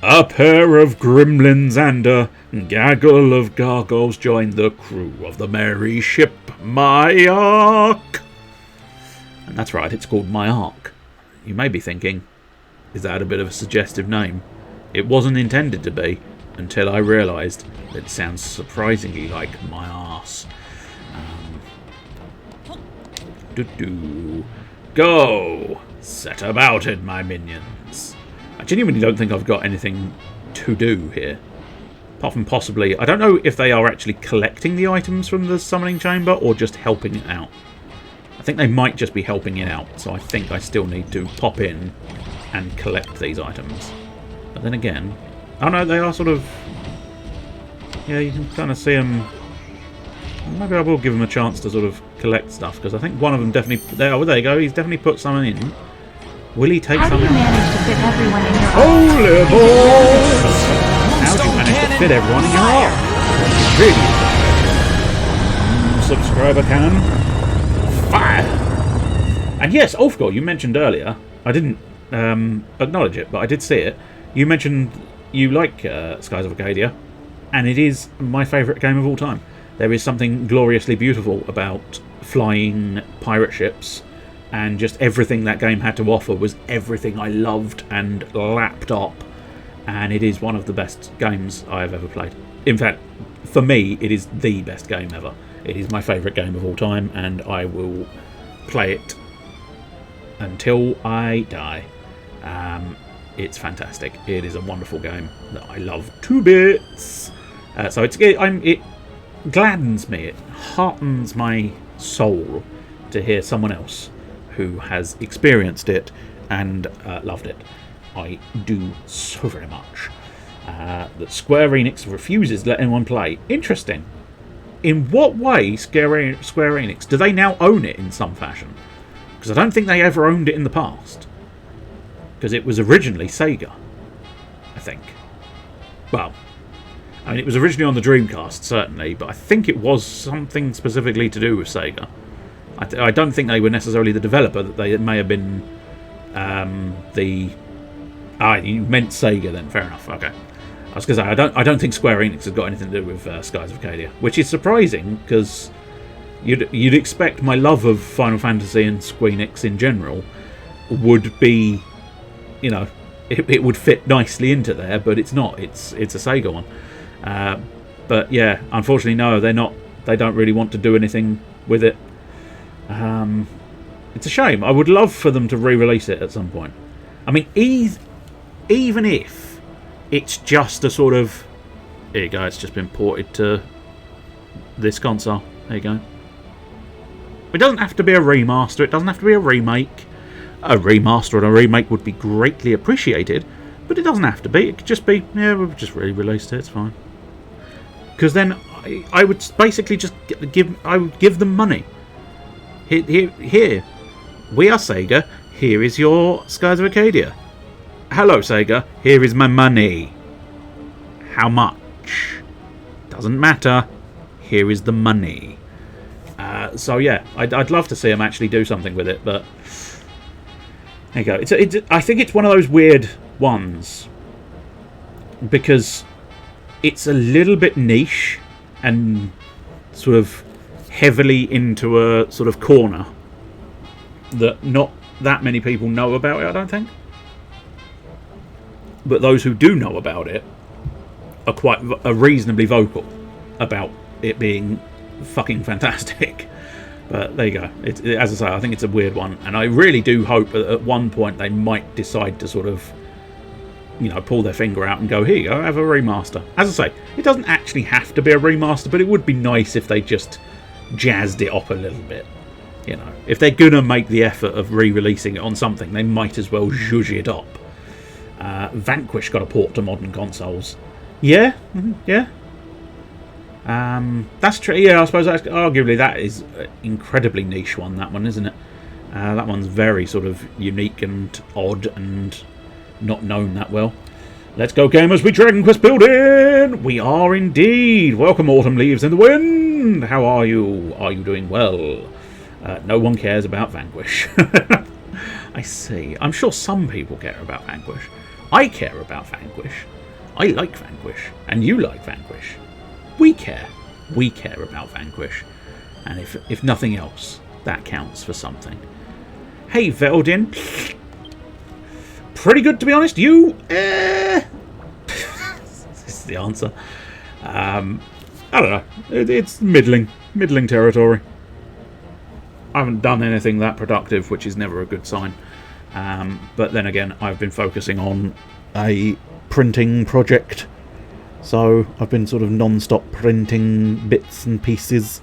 A pair of gremlins and a gaggle of gargoyles joined the crew of the merry ship, My Ark. And that's right, it's called My Ark. You may be thinking, is that a bit of a suggestive name? It wasn't intended to be, until I realised that it sounds surprisingly like my arse. Go! Set about it, my minions. I genuinely don't think I've got anything to do here. Apart from possibly, I don't know if they are actually collecting the items from the summoning chamber or just helping it out. I think they might just be helping it out, so I think I still need to pop in and collect these items. But then again, oh no, they are sort of, yeah, you can kind of see them. Maybe I will give them a chance to sort of collect stuff, because I think one of them definitely, there you go, he's definitely put some in. Will he take some in? How do you manage to fit everyone in your Holy balls! How do you manage to fit everyone in your ark? Really? Subscriber can. Fire! And yes, Ulfgar, you mentioned earlier, I didn't acknowledge it, but I did see it. You mentioned you like Skies of Arcadia, and it is my favourite game of all time. There is something gloriously beautiful about flying pirate ships, and just everything that game had to offer was everything I loved and lapped up, and it is one of the best games I have ever played. In fact, for me, it is the best game ever. It is my favourite game of all time, and I will play it until I die. It's fantastic. It is a wonderful game that I love to bits. So it gladdens me, it heartens my soul to hear someone else who has experienced it and loved it. I do so very much. That Square Enix refuses to let anyone play. Interesting. In what way Square Enix, do they now own it in some fashion? Because I don't think they ever owned it in the past. Because it was originally Sega, I think. Well, I mean, it was originally on the Dreamcast, certainly, but I think it was something specifically to do with Sega. I don't think they were necessarily the developer. That they may have been you meant Sega then? Fair enough. Okay. I was going to say I don't think Square Enix has got anything to do with Skies of Arcadia, which is surprising because you'd expect my love of Final Fantasy and Square Enix in general would be, you know, it would fit nicely into there, but it's not. It's a Sega one. But yeah, unfortunately, no, they're not. They don't really want to do anything with it. It's a shame. I would love for them to re-release it at some point. I mean, even if it's just a sort of Here you go. It's just been ported to this console. There you go. It doesn't have to be a remaster. It doesn't have to be a remake. A remaster and a remake would be greatly appreciated, but it doesn't have to be. It could just be, yeah, we've just re-released it. It's fine. Because then I would basically just give them money. Here, we are Sega. Here is your Skies of Arcadia. Hello, Sega. Here is my money. How much? Doesn't matter. Here is the money. So yeah, I'd love to see them actually do something with it, but there you go. I think it's one of those weird ones because it's a little bit niche and sort of heavily into a sort of corner that not that many people know about it, I don't think. But those who do know about it are reasonably vocal about it being fucking fantastic. But there you go. As I say, I think it's a weird one, and I really do hope that at one point they might decide to sort of, pull their finger out and go, here you go, have a remaster. As I say, it doesn't actually have to be a remaster, but it would be nice if they just jazzed it up a little bit. If they're gonna make the effort of re-releasing it on something, they might as well zhuzh it up. Vanquish got a port to modern consoles. Yeah, yeah. That's true. Yeah, I suppose arguably that is an incredibly niche one. That one, isn't it? That one's very sort of unique and odd and not known that well. Let's go, gamers! We Dragon Quest building. We are indeed. Welcome, autumn leaves in the wind. How are you? Are you doing well? No one cares about Vanquish. I see. I'm sure some people care about Vanquish. I care about Vanquish. I like Vanquish, and you like Vanquish. We care. We care about Vanquish. And if nothing else, that counts for something. Hey, Veldin. Pretty good, to be honest. You? This is the answer. I don't know. It's middling. Middling territory. I haven't done anything that productive, which is never a good sign. But then again, I've been focusing on a printing project. So I've been sort of non-stop printing bits and pieces,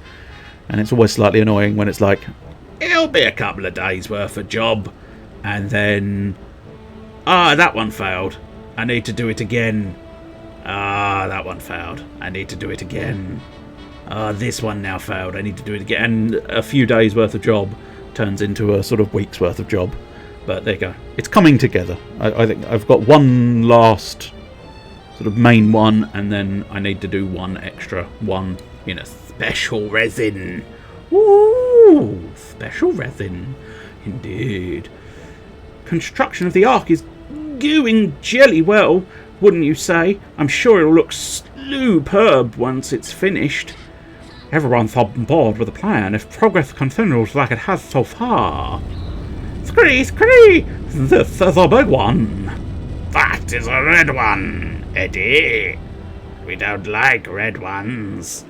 and it's always slightly annoying when it's like, it'll be a couple of days worth of job, and then, that one failed. I need to do it again. That one failed. I need to do it again. This one now failed. I need to do it again. And a few days worth of job turns into a sort of week's worth of job. But there you go. It's coming together. I think I've got one last sort of main one, and then I need to do one extra one in a special resin. Ooh, special resin. Indeed. Construction of the Ark is going jelly well, wouldn't you say? I'm sure it'll look superb once it's finished. Everyone's on board with the plan if progress continues like it has so far. Scree! This is a big one. That is a red one. Eddie, we don't like red ones.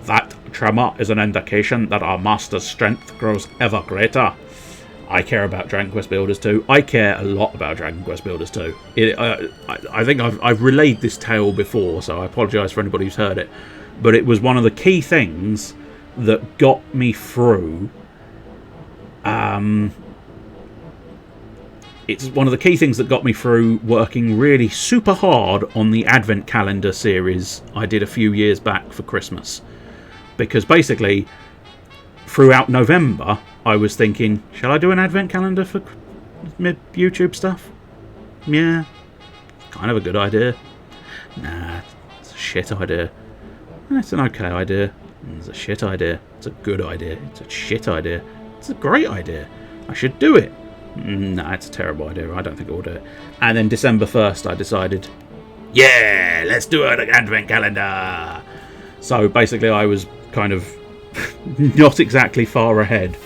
That tremor is an indication that our master's strength grows ever greater. I care about Dragon Quest Builders 2. I care a lot about Dragon Quest Builders 2. I think I've relayed this tale before, so I apologise for anybody who's heard it. But it was one of the key things that got me through. It's one of the key things that got me through working really super hard on the Advent Calendar series I did a few years back for Christmas. Because basically, throughout November, I was thinking, shall I do an Advent Calendar for YouTube stuff? Yeah, kind of a good idea. Nah, it's a shit idea. It's an okay idea. It's a shit idea. It's a good idea. It's a shit idea. It's a great idea. I should do it. Nah, it's a terrible idea. I don't think I will do it. And then December 1st, I decided, yeah, let's do an Advent Calendar. So basically, I was kind of not exactly far ahead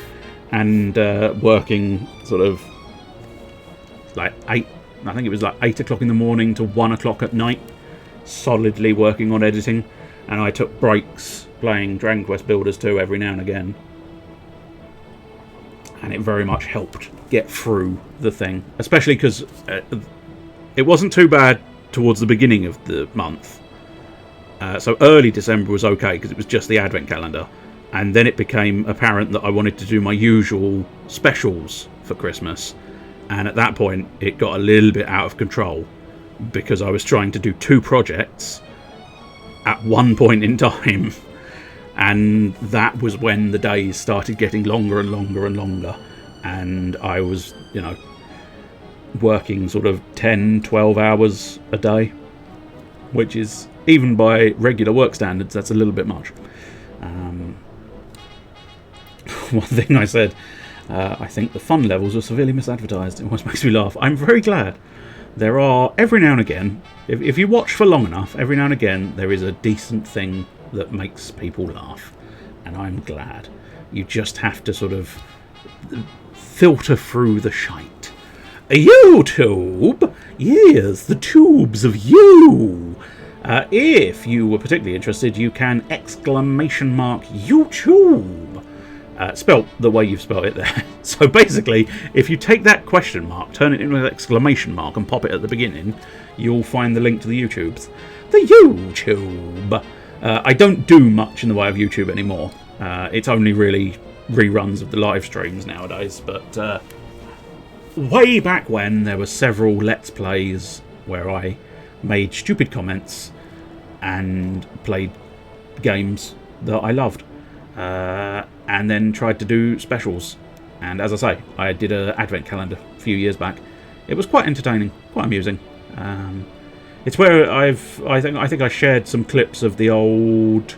and working sort of like 8 o'clock in the morning to 1 o'clock at night, solidly working on editing. And I took breaks playing Dragon Quest Builders 2 every now and again. And it very much helped get through the thing. Especially because it wasn't too bad towards the beginning of the month. So early December was okay because it was just the advent calendar. And then it became apparent that I wanted to do my usual specials for Christmas. And at that point, it got a little bit out of control because I was trying to do 2 projects at one point in time. And that was when the days started getting longer and longer and longer. And I was, working sort of 10, 12 hours a day, which is, even by regular work standards, that's a little bit much. One thing I said, I think the fun levels are severely misadvertised. It always makes me laugh. I'm very glad. There are, every now and again, if you watch for long enough, every now and again, there is a decent thing that makes people laugh. And I'm glad. You just have to sort of filter through the shite. YouTube? Yes, the tubes of you. If you were particularly interested, you can ! YouTube. Spelt the way you've spelt it there. So basically, if you take that question mark, turn it into an exclamation mark and pop it at the beginning, you'll find the link to the YouTubes. The YouTube! I don't do much in the way of YouTube anymore. It's only really reruns of the live streams nowadays, but way back when, there were several Let's Plays where I made stupid comments and played games that I loved. And then tried to do specials. And as I say, I did an advent calendar a few years back. It was quite entertaining, quite amusing. It's where I think I shared some clips of the old...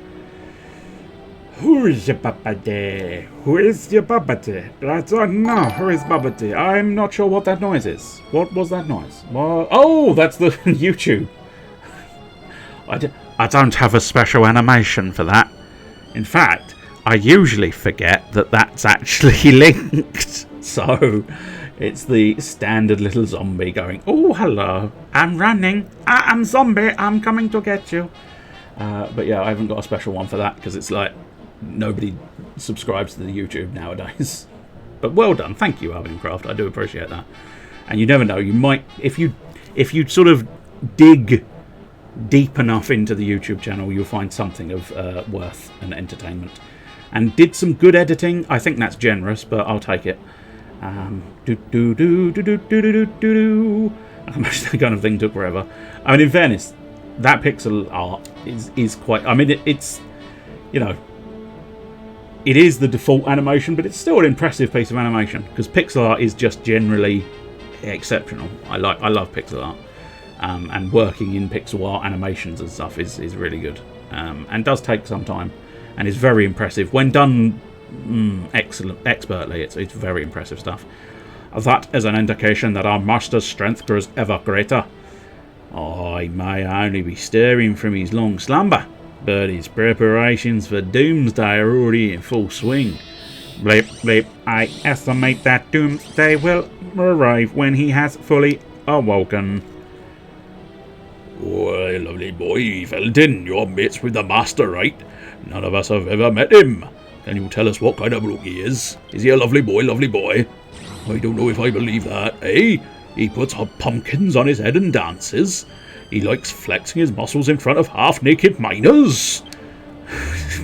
Who is your Babadi? Who is your Babadi? I don't know. Who is Babadi? I'm not sure what that noise is. What was that noise? Well, oh, that's the YouTube. I don't have a special animation for that. In fact, I usually forget that that's actually linked. So it's the standard little zombie going, oh, hello, I'm running, I'm zombie, I'm coming to get you. But yeah, I haven't got a special one for that because it's like nobody subscribes to the YouTube nowadays. But well done, thank you, Alvin Craft, I do appreciate that. And you never know, you might, if you sort of dig deep enough into the YouTube channel, you'll find something of worth and entertainment. And did some good editing. I think that's generous, but I'll take it. I imagine that kind of thing took forever. I mean, in fairness, that pixel art is quite... I mean, it's... it is the default animation, but it's still an impressive piece of animation. Because pixel art is just generally exceptional. I love pixel art. And working in pixel art animations and stuff is really good. And does take some time. And is very impressive. When done expertly, it's very impressive stuff. That is an indication that our master's strength grows ever greater. I may only be stirring from his long slumber, but his preparations for doomsday are already in full swing. Bleep, bleep, I estimate that doomsday will arrive when he has fully awoken. Why, lovely boy, Felton, you're mates with the master, right? None of us have ever met him. Can you tell us what kind of bloke he is? Is he a lovely boy, lovely boy? I don't know if I believe that, eh? He puts pumpkins on his head and dances. He likes flexing his muscles in front of half-naked miners.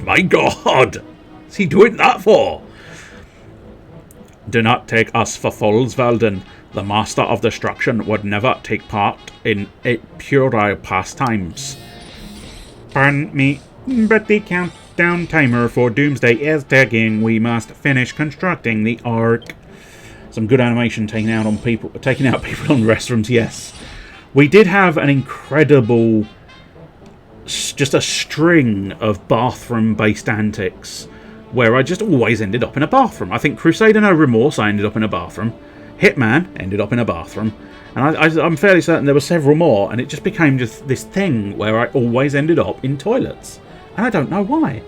My God! What's he doing that for? Do not take us for fools, Velden. The Master of Destruction would never take part in puerile pastimes. Pardon me, but the countdown timer for Doomsday is ticking. We must finish constructing the Ark. Some good animation taking out people on restrooms, yes. We did have an incredible, just a string of bathroom-based antics where I just always ended up in a bathroom. I think Crusader No Remorse, I ended up in a bathroom. Hitman ended up in a bathroom. And I'm fairly certain there were several more, and it just became just this thing where I always ended up in toilets. And I don't know why.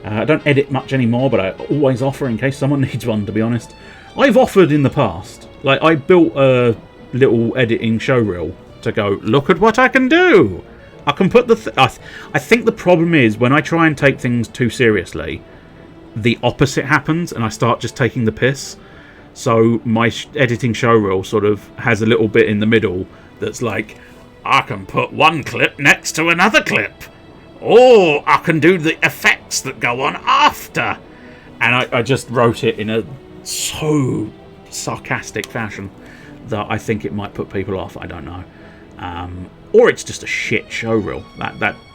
I don't edit much anymore, but I always offer in case someone needs one, to be honest. I've offered in the past. Like, I built a little editing showreel to go, look at what I can do. I can put the... I think the problem is when I try and take things too seriously, the opposite happens, and I start just taking the piss. So my editing showreel sort of has a little bit in the middle that's like, I can put one clip next to another clip. oh, I can do the effects that go on after. And I just wrote it in a so sarcastic fashion that I think it might put people off. I don't know. Or it's just a shit showreel.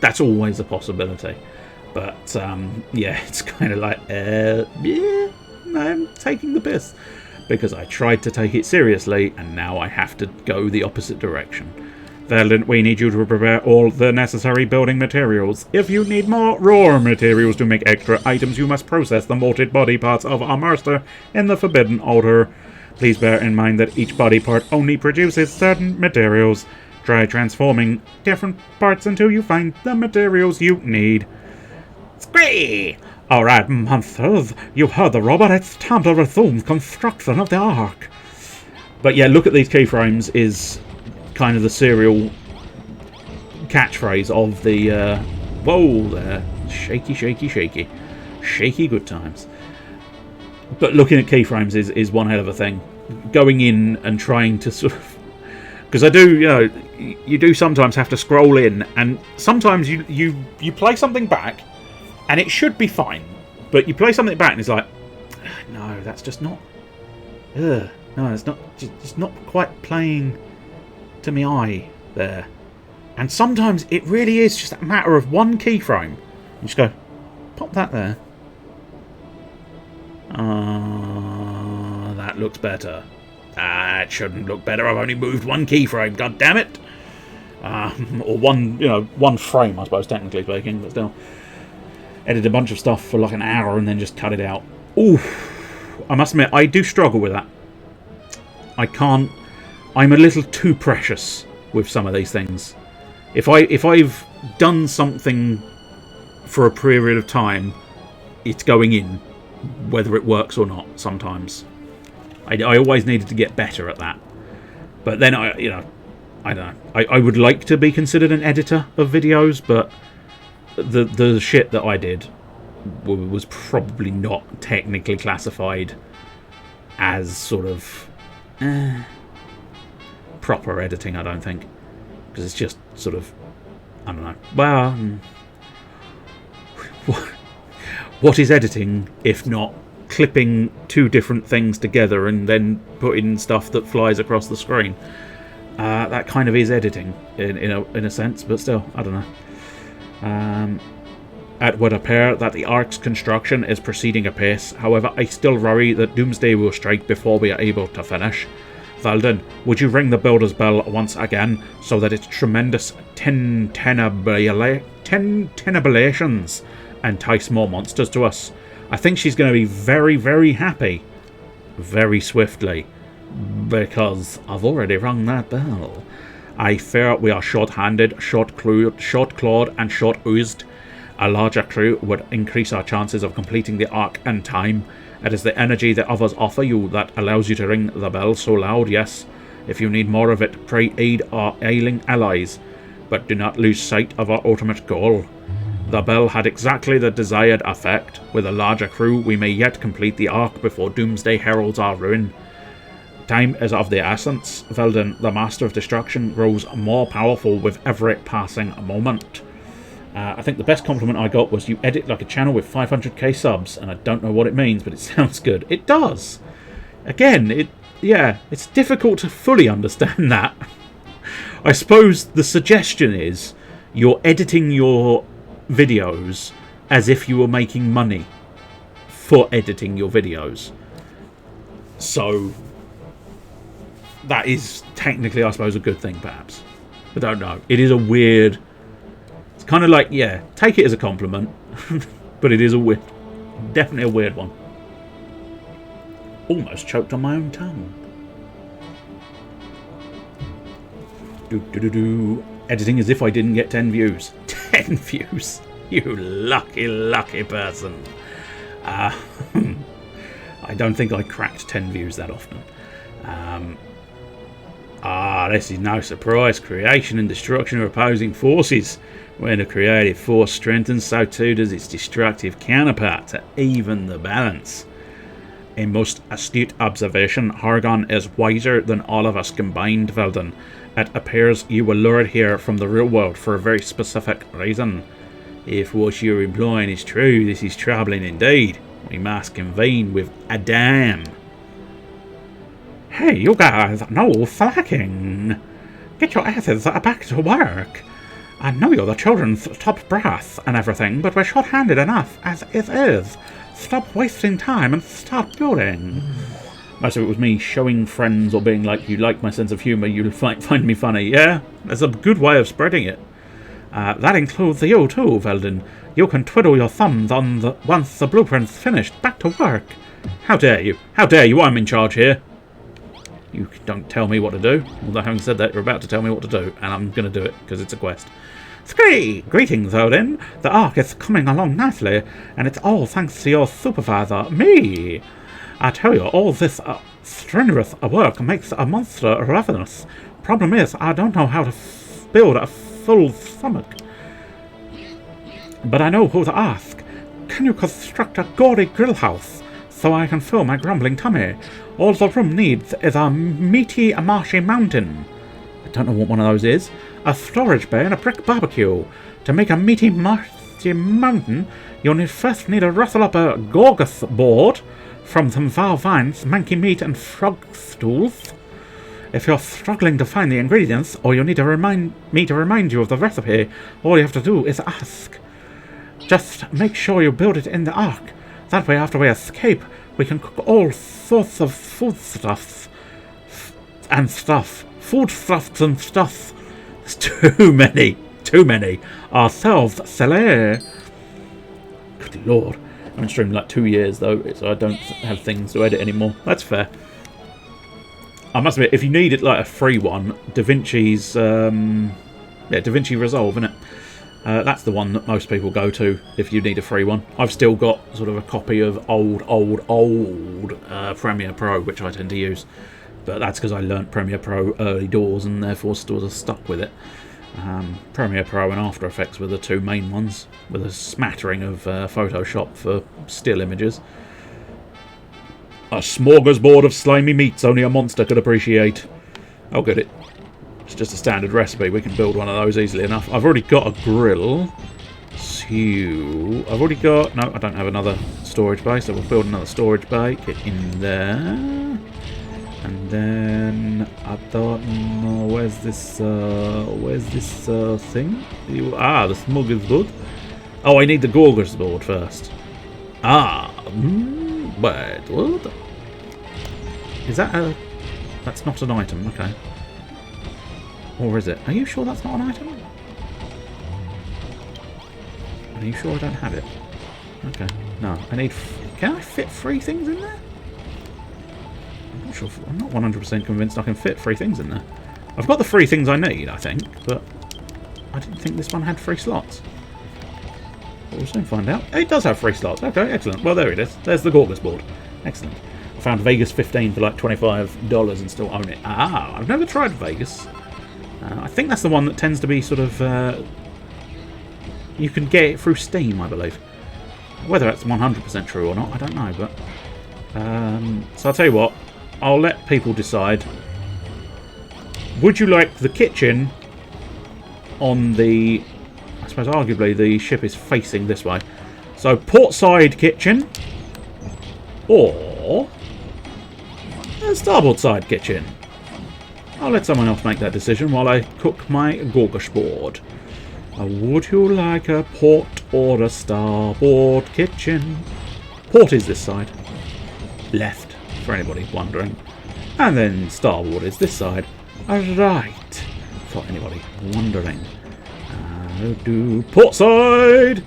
That's always a possibility. But yeah, it's kind of like, yeah, I'm taking the piss. Because I tried to take it seriously, and now I have to go the opposite direction. Velden, we need you to prepare all the necessary building materials. If you need more raw materials to make extra items, you must process the molted body parts of our master in the forbidden order. Please bear in mind that each body part only produces certain materials. Try transforming different parts until you find the materials you need. Scree! Alright, monsters, you heard the robot. It's time to resume construction of the Ark. But yeah, look at these keyframes is kind of the serial catchphrase of the whoa there, shaky, shaky, shaky, shaky good times. But looking at keyframes is one hell of a thing. Going in and trying to sort of, because I do, you know, you do sometimes have to scroll in, and sometimes you play something back and it should be fine, but you play something back and it's like, no, that's just not, no, it's not, just not quite playing to me eye there. And sometimes it really is just a matter of one keyframe. You just go, pop that there. That looks better. That shouldn't look better. I've only moved one keyframe. God damn it! Or one, you know, one frame, I suppose, technically speaking, but still. Edit a bunch of stuff for like an hour and then just cut it out. Ooh, I must admit, I do struggle with that. I can't. I'm a little too precious with some of these things. If I've done something for a period of time, it's going in, whether it works or not. Sometimes, I always needed to get better at that. But then I don't know. I would like to be considered an editor of videos, but the shit that I did was probably not technically classified as sort of proper editing, I don't think, because it's just sort of, I don't know. Well, what is editing if not clipping two different things together and then putting stuff that flies across the screen? That kind of is editing in a sense, but still, I don't know. It would appear that the Ark's construction is proceeding apace. However, I still worry that Doomsday will strike before we are able to finish. Velden, would you ring the builder's bell once again so that its tremendous tenebulations entice more monsters to us? I think she's going to be very, very happy very swiftly, because I've already rung that bell. I fear we are short-handed, short-clawed, and short-oozed. A larger crew would increase our chances of completing the Ark in time. It is the energy that others offer you that allows you to ring the bell so loud, yes. If you need more of it, pray aid our ailing allies, but do not lose sight of our ultimate goal. The bell had exactly the desired effect. With a larger crew, we may yet complete the Ark before Doomsday heralds our ruin. Time is of the essence. Velden, the Master of Destruction, grows more powerful with every passing moment. I think the best compliment I got was, you edit like a channel with 500k subs, and I don't know what it means, but it sounds good. It does. Again, it's difficult to fully understand that. I suppose the suggestion is you're editing your videos as if you were making money for editing your videos. So that is technically, I suppose, a good thing, perhaps. I don't know. It is a weird... It's kind of like, yeah, take it as a compliment, but it is a weird... Definitely a weird one. Almost choked on my own tongue. Editing as if I didn't get 10 views. 10 views? You lucky, lucky person. I don't think I cracked 10 views that often. This is no surprise. Creation and destruction are opposing forces. When a creative force strengthens, so too does its destructive counterpart to even the balance. A most astute observation. Hargon is wiser than all of us combined, Velden. It appears you were lured here from the real world for a very specific reason. If what you're implying is true, this is troubling indeed. We must convene with Adam. Hey, you guys, no slacking. Get your asses back to work. I know you're the children's top brass and everything, but we're short-handed enough as it is. Stop wasting time and start building. Most of it was me showing friends or being like, you like my sense of humour, you'll find me funny. Yeah, that's a good way of spreading it. That includes you too, Veldin. You can twiddle your thumbs on once the blueprint's finished. Back to work. How dare you? How dare you? I'm in charge here. You don't tell me what to do. Although having said that, you're about to tell me what to do, and I'm going to do it because it's a quest. Scree! Greetings, Odin. The Ark is coming along nicely, and it's all thanks to your supervisor, me. I tell you, all this strenuous work makes a monster ravenous. Problem is, I don't know how to build a full stomach. But I know who to ask. Can you construct a gaudy grill house so I can fill my grumbling tummy? All the room needs is a meaty, marshy mountain. I don't know what one of those is. A storage bay and a brick barbecue. To make a meaty, marshy mountain, you'll first need to rustle up a gorgus board from some vile vines, manky meat, and frog stools. If you're struggling to find the ingredients, or you need to remind you of the recipe, all you have to do is ask. Just make sure you build it in the Ark. That way, after we escape, we can cook all sorts of foodstuffs and stuff. Foodstuffs and stuff. There's too many. Too many. Ourselves, Celer. Good lord. I haven't streamed like 2 years though, so I don't have things to edit anymore. That's fair. I must admit, if you needed like a free one, DaVinci's DaVinci Resolve, innit? That's the one that most people go to if you need a free one. I've still got sort of a copy of old Premiere Pro, which I tend to use. But that's because I learnt Premiere Pro early doors and therefore still stuck with it. Premiere Pro and After Effects were the two main ones, with a smattering of Photoshop for still images. A smorgasbord of slimy meats only a monster could appreciate. I'll get it. It's just a standard recipe. We can build one of those easily enough. I've already got a grill. So I've already got... No, I don't have another storage bay, so we'll build another storage bay. Get in there. And then... I don't know... Where's this thing? The smorgasbord. Oh, I need the smorgasbord first. Wait, what? Is that a... That's not an item, okay. Or is it? Are you sure that's not an item? Are you sure I don't have it? Okay. No, I need... Can I fit 3 things in there? I'm not sure. I'm not 100% convinced I can fit 3 things in there. I've got the 3 things I need, I think, but I didn't think this one had 3 slots. But we'll soon find out. It does have 3 slots. Okay, excellent. Well, there it is. There's the Gorgas board. Excellent. I found Vegas 15 for like $25 and still own it. I've never tried Vegas. I think that's the one that tends to be sort of... you can get it through Steam, I believe. Whether that's 100% true or not, I don't know, but... so I'll tell you what. I'll let people decide. Would you like the kitchen on the... I suppose arguably the ship is facing this way. So, portside kitchen. Or... a starboard side kitchen. I'll let someone else make that decision while I cook my Gorgash board. Would you like a port or a starboard kitchen? Port is this side. Left, for anybody wondering. And then starboard is this side. Right, for anybody wondering. Port side!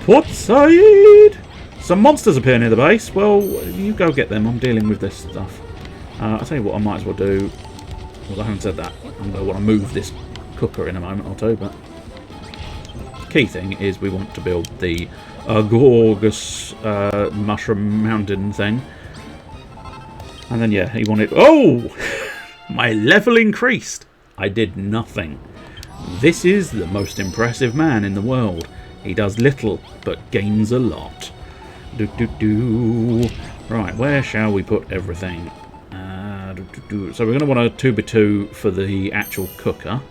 Port side! Some monsters appear near the base. Well, you go get them. I'm dealing with this stuff. I'll tell you what I might as well do. Well, I haven't said that. I'm going to want to move this cooker in a moment or two, but the key thing is we want to build the Gorgas mushroom mountain thing. And then, yeah, he wanted... Oh! My level increased. I did nothing. This is the most impressive man in the world. He does little, but gains a lot. Right, where shall we put everything? So we're going to want a 2x2 for the actual cooker,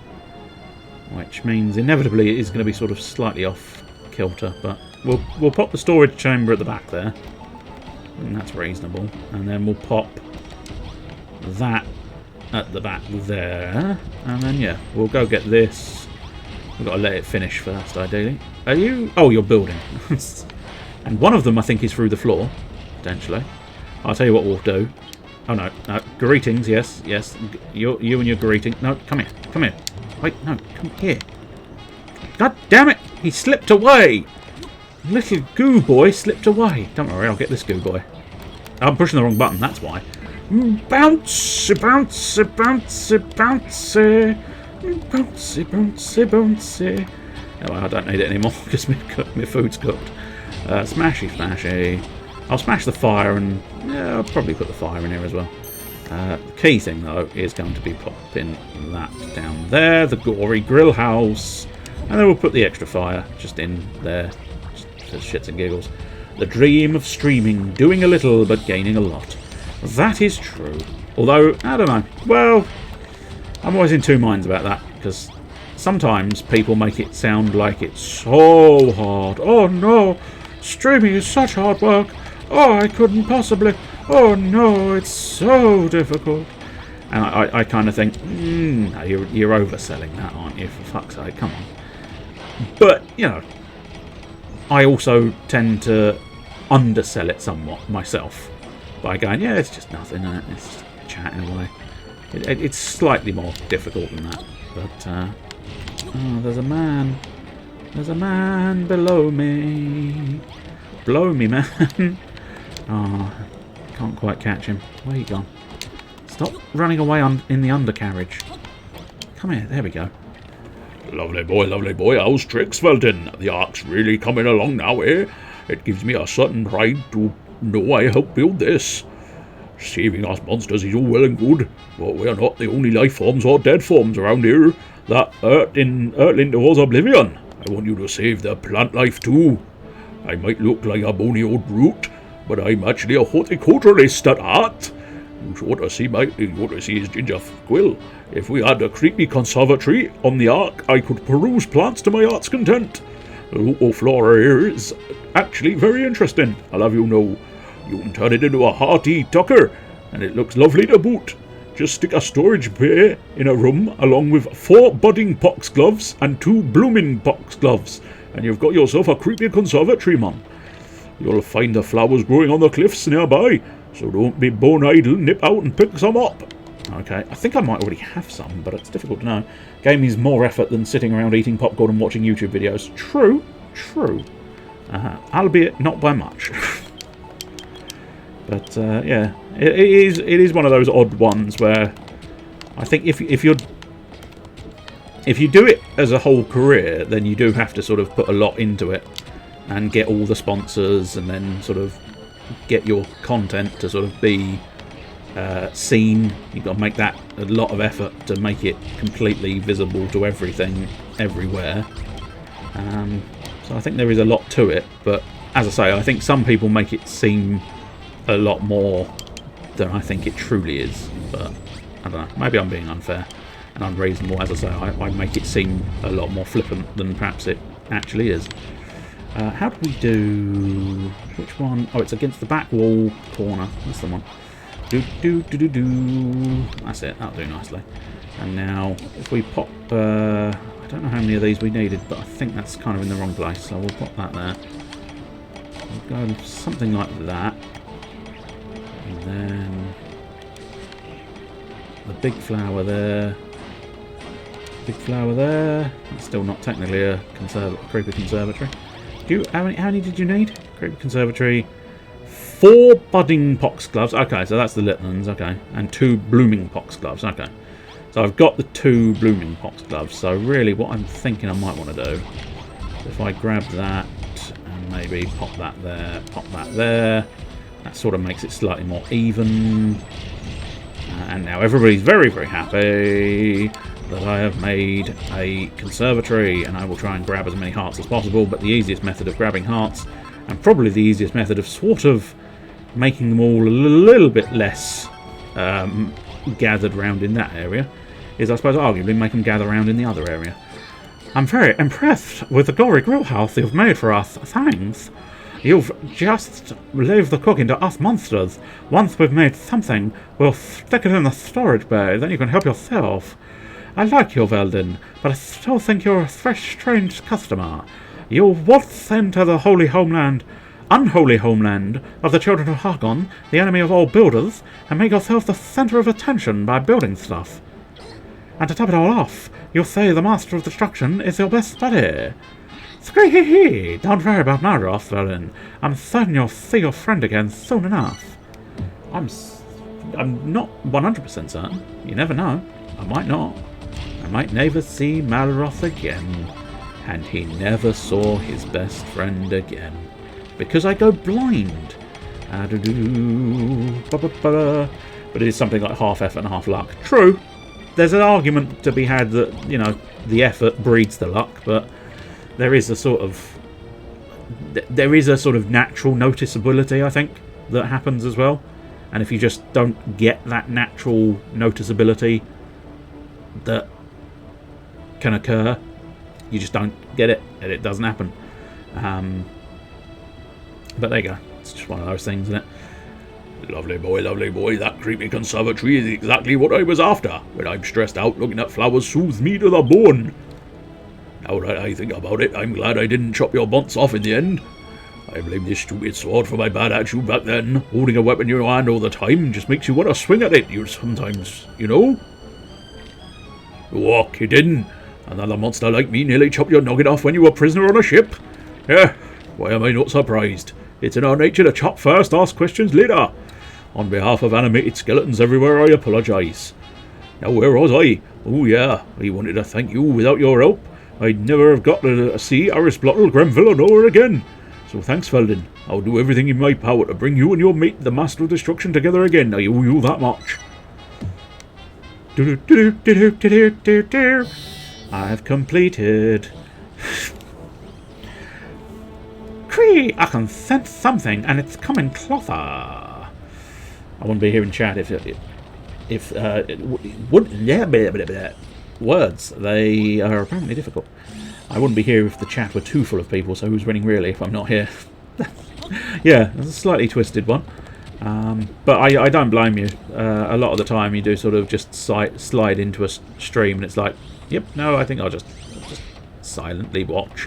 which means inevitably it is going to be sort of slightly off kilter, but we'll pop the storage chamber at the back there. And that's reasonable. And then we'll pop that at the back there. And then, yeah, we'll go get this. We've got to let it finish first, ideally. Are you... Oh, you're building. And one of them, I think, is through the floor, potentially. I'll tell you what we'll do. Oh, no. No. Greetings, yes. Yes. You and your greeting. No, come here. Come here. Wait, no. Come here. God damn it! He slipped away! Little goo boy slipped away. Don't worry, I'll get this goo boy. I'm pushing the wrong button, that's why. Bounce, bounce, bounce, bounce. Bouncy, bouncy, bouncy. Oh, well, I don't need it anymore because my food's cooked. Smashy, smashy. I'll smash the fire and... Yeah, I'll probably put the fire in here as well. The key thing, though, is going to be popping that down there. The gory grill house. And then we'll put the extra fire just in there. Just shits and giggles. The dream of streaming. Doing a little, but gaining a lot. That is true. Although, I don't know. Well, I'm always in two minds about that. Because sometimes people make it sound like it's so hard. Oh, no. Streaming is such hard work. Oh, I couldn't possibly. Oh, no. It's so difficult. And I kind of think, no, you're overselling that, aren't you? For fuck's sake, come on. But, you know, I also tend to undersell it somewhat myself by going, yeah, it's just nothing, isn't it? It's just chatting away. It's slightly more difficult than that. But, oh, there's a man. There's a man below me. Blow me, man. Oh, can't quite catch him. Where you gone? Stop running away in the undercarriage. Come here, there we go. Lovely boy, how's tricks, Felton? The ark's really coming along now, eh? It gives me a certain pride to know I helped build this. Saving us monsters is all well and good, but we are not the only life forms or dead forms around here that hurtling towards oblivion. I want you to save the plant life too. I might look like a bony old brute, but I'm actually a horticulturalist at heart. You ought to see his ginger quill. If we had a creepy conservatory on the Ark, I could peruse plants to my heart's content. The local flora here is actually very interesting, I'll have you know. You can turn it into a hearty tucker, and it looks lovely to boot. Just stick a storage bay in a room, along with 4 budding foxgloves and 2 blooming foxgloves, and you've got yourself a creepy conservatory, man. You'll find the flowers growing on the cliffs nearby, so don't be bone idle, nip out and pick some up. Okay, I think I might already have some, but it's difficult to know. Game is more effort than sitting around eating popcorn and watching YouTube videos. True, true. Albeit not by much. But, yeah, it is one of those odd ones where I think if you do it as a whole career, then you do have to sort of put a lot into it and get all the sponsors and then sort of get your content to sort of be seen. You've got to make that a lot of effort to make it completely visible to everything, everywhere. So I think there is a lot to it, but as I say, I think some people make it seem a lot more than I think it truly is. But I don't know, maybe I'm being unfair and unreasonable. As I say, I make it seem a lot more flippant than perhaps it actually is. How do we do... Which one? Oh, it's against the back wall corner. That's the one. Do. That's it. That'll do nicely. And now, if we pop... I don't know how many of these we needed, but I think that's kind of in the wrong place. So we'll pop that there. We'll go something like that. And then... the big flower there. Big flower there. That's still not technically a creepy conservatory. How many did you need? Creepy conservatory. 4 budding foxgloves. Okay, so that's the little ones. Okay, and 2 blooming foxgloves. Okay, so I've got the 2 blooming foxgloves. So really, what I'm thinking I might want to do, if I grab that and maybe pop that there, that sort of makes it slightly more even. And now everybody's very, very happy that I have made a conservatory, and I will try and grab as many hearts as possible. But the easiest method of grabbing hearts, and probably the easiest method of sort of making them all a little bit less gathered round in that area, is I suppose arguably make them gather around in the other area. I'm very impressed with the gory grill house you've made for us. Thanks. You've just leave the cooking to us monsters. Once we've made something, we'll stick it in the storage bay, then you can help yourself. I like you, Veldin, but I still think you're a strange customer. You waltz into the unholy homeland of the children of Hargon, the enemy of all builders, and make yourself the center of attention by building stuff. And to top it all off, you'll say the Master of Destruction is your best buddy. Scree-hee-hee! Don't worry about my wrath, Veldin. I'm certain you'll see your friend again soon enough. I'm not 100% certain. You never know. I might not. I might never see Malroth again. And he never saw his best friend again. Because I go blind. But it is something like half effort and half luck. True. There's an argument to be had that, you know, the effort breeds the luck, but there is a sort of natural noticeability, I think, that happens as well. And if you just don't get that natural noticeability that can occur, you just don't get it, and it doesn't happen. But there you go. It's just one of those things, isn't it? Lovely boy, that creepy conservatory is exactly what I was after. When I'm stressed out, looking at flowers soothes me to the bone. Now that I think about it, I'm glad I didn't chop your bunts off in the end. I blame this stupid sword for my bad attitude back then. Holding a weapon in your hand all the time just makes you want to swing at it, sometimes, you know? What, you didn't? Another monster like me nearly chopped your noggin off when you were a prisoner on a ship? Yeah, why am I not surprised? It's in our nature to chop first, ask questions later. On behalf of animated skeletons everywhere, I apologise. Now, where was I? Oh yeah, I wanted to thank you. Without your help, I'd never have got to see Aristotle, Grenville, or Nora again. So thanks, Veldin. I'll do everything in my power to bring you and your mate, the Master of Destruction, together again. I owe you that much. I've completed. Cree! I can sense something, and it's coming closer. I wouldn't be here in chat if words, they are apparently difficult. I wouldn't be here if the chat were too full of people, so who's winning really if I'm not here? Yeah, it's a slightly twisted one. But I don't blame you. A lot of the time you do sort of just slide into a stream and it's like, yep, no, I think I'll just silently watch.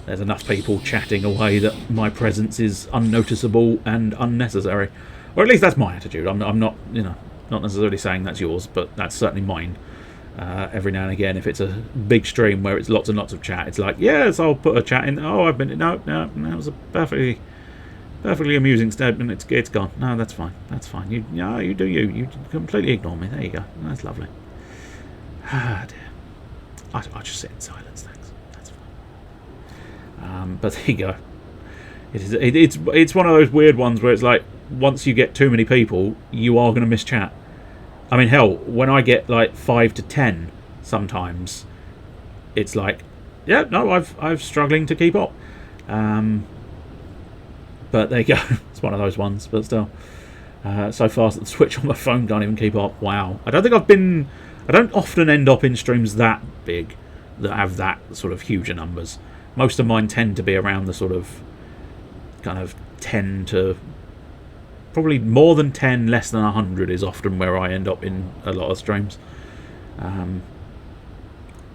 There's enough people chatting away that my presence is unnoticeable and unnecessary. Or at least that's my attitude. I'm not, you know, not necessarily saying that's yours, but that's certainly mine. Every now and again, if it's a big stream where it's lots and lots of chat, it's like, yes, I'll put a chat in. Oh, I've been... No, that was a perfectly amusing statement. It's gone. No, that's fine. That's fine. You do you. You completely ignore me. There you go. That's lovely. Ah, dear. I'll just sit in silence, thanks. That's fine. But there you go. It's one of those weird ones where it's like, once you get too many people, you are going to miss chat. I mean, hell, when I get like 5 to 10, sometimes it's like, yeah, no, I'm struggling to keep up. But there you go. It's one of those ones. But still, so fast that the Switch on my phone can't even keep up. Wow. I don't often end up in streams that big that have that sort of huger numbers. Most of mine tend to be around the sort of kind of 10 to probably more than 10, less than 100 is often where I end up in a lot of streams.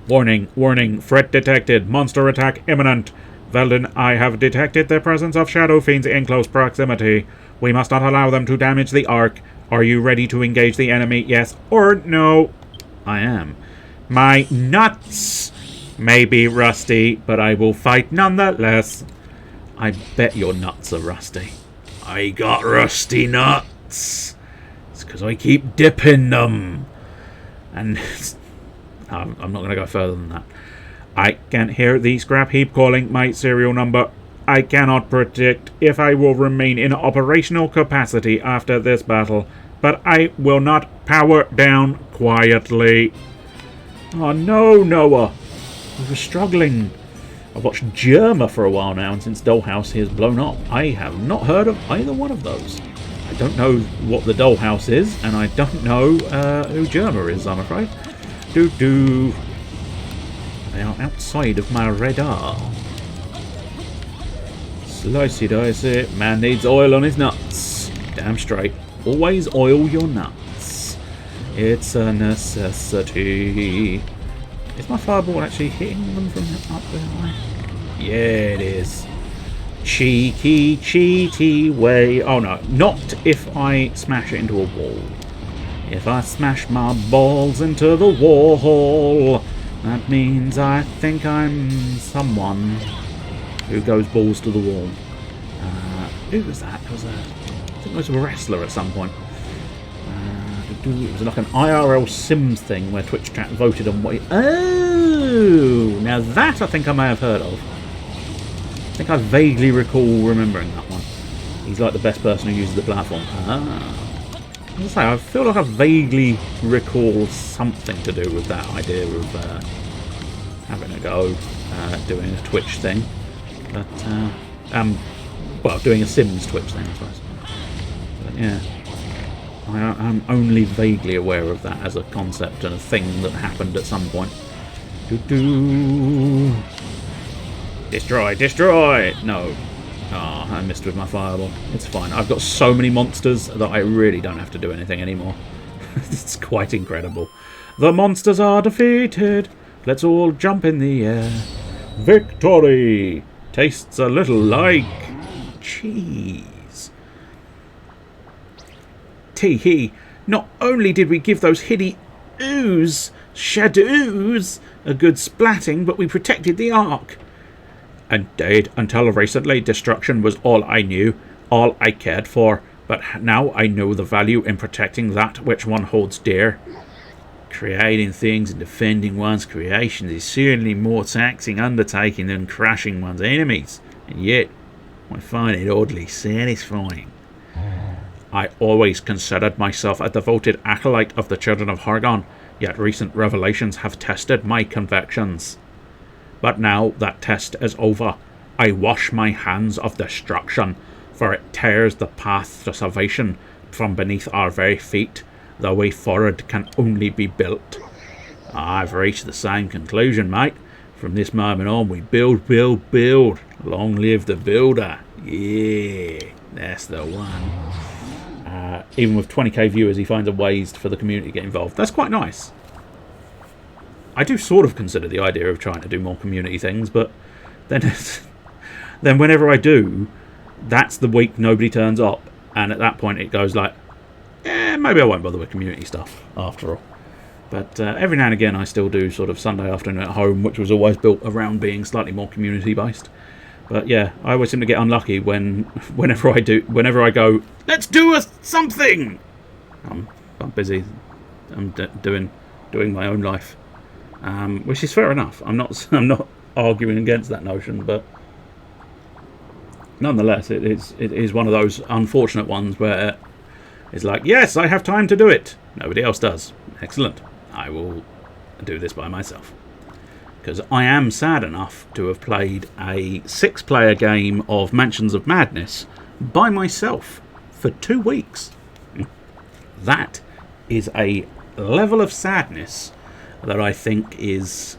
Warning, threat detected, monster attack imminent. Veldin, I have detected the presence of shadow fiends in close proximity. We must not allow them to damage the Ark. Are you ready to engage the enemy? Yes or no? I am. My nuts may be rusty, but I will fight nonetheless. I bet your nuts are rusty. I got rusty nuts. It's because I keep dipping them. And I'm not going to go further than that. I can hear the scrap heap calling my serial number. I cannot predict if I will remain in operational capacity after this battle, but I will not power down quietly. Oh no, Noah. We were struggling. I've watched Germa for a while now, and since Dollhouse has blown up, I have not heard of either one of those. I don't know what the Dollhouse is, and I don't know who Germa is, I'm afraid. They are outside of my radar. Slicey dicey. Man needs oil on his nuts. Damn straight. Always oil your nuts. It's a necessity. Is my fireball actually hitting them from up there? Yeah, it is. Cheeky, cheaty way. Oh no, not if I smash it into a wall. If I smash my balls into the wall, that means I think I'm someone who goes balls to the wall. Who was that? I think it was a wrestler at some point. It was like an IRL Sims thing where Twitch chat voted on what. Oh, now that I think I may have heard of. I think I vaguely recall remembering that one. He's like the best person who uses the platform. As I say, I feel like I vaguely recall something to do with that idea of having a go doing a Twitch thing. But, well, doing a Sims Twitch thing, I suppose. But yeah, I'm only vaguely aware of that as a concept and a thing that happened at some point. Destroy, destroy! No. Ah, I missed with my fireball. It's fine. I've got so many monsters that I really don't have to do anything anymore. It's quite incredible. The monsters are defeated. Let's all jump in the air. Victory! Tastes a little like cheese. Tee-hee. Not only did we give those hideous shadows a good splatting, but we protected the Ark. Indeed, until recently, destruction was all I knew, all I cared for, but now I know the value in protecting that which one holds dear. Creating things and defending one's creations is certainly more taxing undertaking than crushing one's enemies, and yet I find it oddly satisfying. I always considered myself a devoted acolyte of the children of Hargon, yet recent revelations have tested my convictions. But now that test is over, I wash my hands of destruction, for it tears the path to salvation from beneath our very feet. The way forward can only be built. I've reached the same conclusion, mate. From this moment on, we build, build, build. Long live the builder. Yeah, that's the one. Even with 20k viewers, he finds a ways for the community to get involved. That's quite nice. I do sort of consider the idea of trying to do more community things, but then then whenever I do, that's the week nobody turns up, and at that point it goes like, maybe I won't bother with community stuff after all. But every now and again I still do sort of Sunday afternoon at home, which was always built around being slightly more community based. But yeah, I always seem to get unlucky whenever I go, let's do something. I'm busy. I'm doing my own life. Which is fair enough. I'm not arguing against that notion, but nonetheless, it is one of those unfortunate ones where it's like, yes, I have time to do it. Nobody else does. Excellent. I will do this by myself, because I am sad enough to have played a 6-player game of Mansions of Madness by myself for 2 weeks. That is a level of sadness that I think is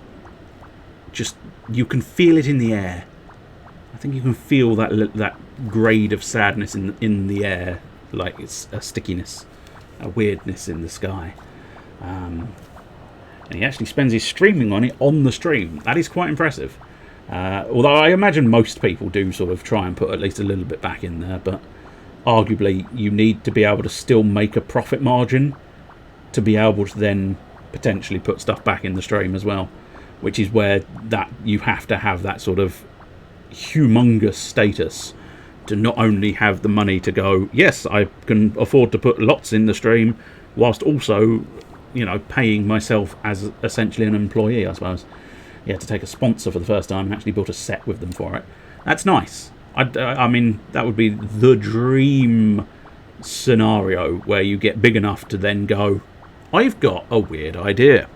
just, you can feel it in the air. I think you can feel that grade of sadness in the air, like it's a stickiness, a weirdness in the sky. And he actually spends his streaming on it on the stream. That is quite impressive. Although I imagine most people do sort of try and put at least a little bit back in there, but arguably you need to be able to still make a profit margin to be able to then potentially put stuff back in the stream as well, which is where that you have to have that sort of humongous status to not only have the money to go, yes, I can afford to put lots in the stream, whilst also, you know, paying myself as essentially an employee, I suppose. You had to take a sponsor for the first time and actually built a set with them for it. That's nice. I mean, that would be the dream scenario where you get big enough to then go, I've got a weird idea.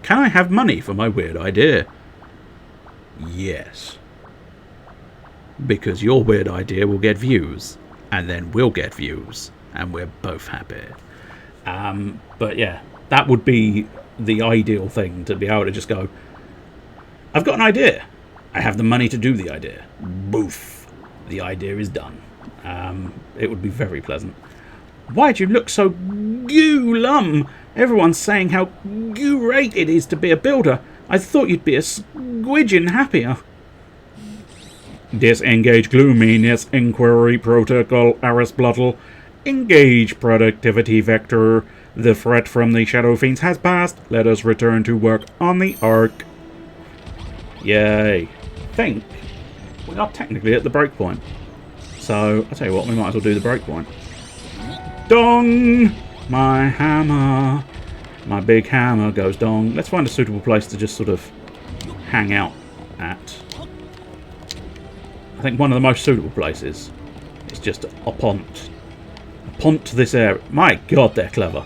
Can I have money for my weird idea? Yes. Because your weird idea will get views, and then we'll get views, and we're both happy. But yeah, that would be the ideal thing, to be able to just go, I've got an idea. I have the money to do the idea. Boof. The idea is done. It would be very pleasant. Why do you look so glum? Everyone's saying how great it is to be a builder. I thought you'd be a squidgin happier. Disengage gloominess, inquiry protocol, Arisblottle. Engage productivity vector. The threat from the Shadow Fiends has passed. Let us return to work on the Ark. Yay. I think we are technically at the breakpoint. So, I'll tell you what, we might as well do the breakpoint. Dong! My hammer. My big hammer goes dong. Let's find a suitable place to just sort of hang out at. I think one of the most suitable places is just upon this area. My God, they're clever.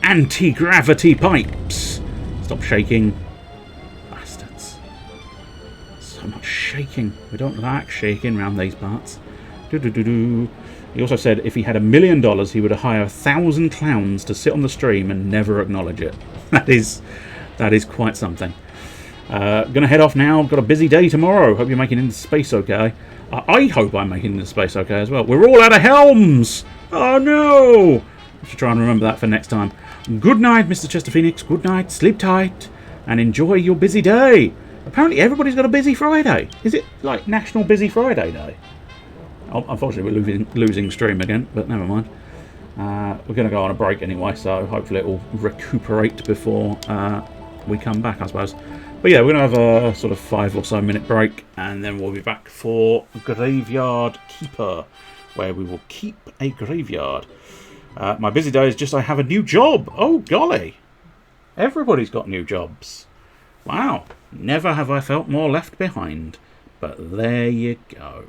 Anti-gravity pipes. Stop shaking. Bastards. So much shaking. We don't like shaking around these parts. Do-do-do-do. He also said if he had $1 million, he would hire 1,000 clowns to sit on the stream and never acknowledge it. That is quite something. Gonna head off now. Got a busy day tomorrow. Hope you're making it into space okay. I hope I'm making it into space okay as well. We're all out of helms! Oh no! I should try and remember that for next time. Good night, Mr. Chester Phoenix. Good night. Sleep tight. And enjoy your busy day. Apparently everybody's got a busy Friday. Is it like National Busy Friday Day? Oh, unfortunately, we're losing stream again, but never mind. We're going to go on a break anyway, so hopefully it will recuperate before we come back, I suppose. But yeah, we're going to have a sort of 5 or so minute break, and then we'll be back for Graveyard Keeper, where we will keep a graveyard. My busy day is just I have a new job. Oh, golly. Everybody's got new jobs. Wow. Never have I felt more left behind. But there you go.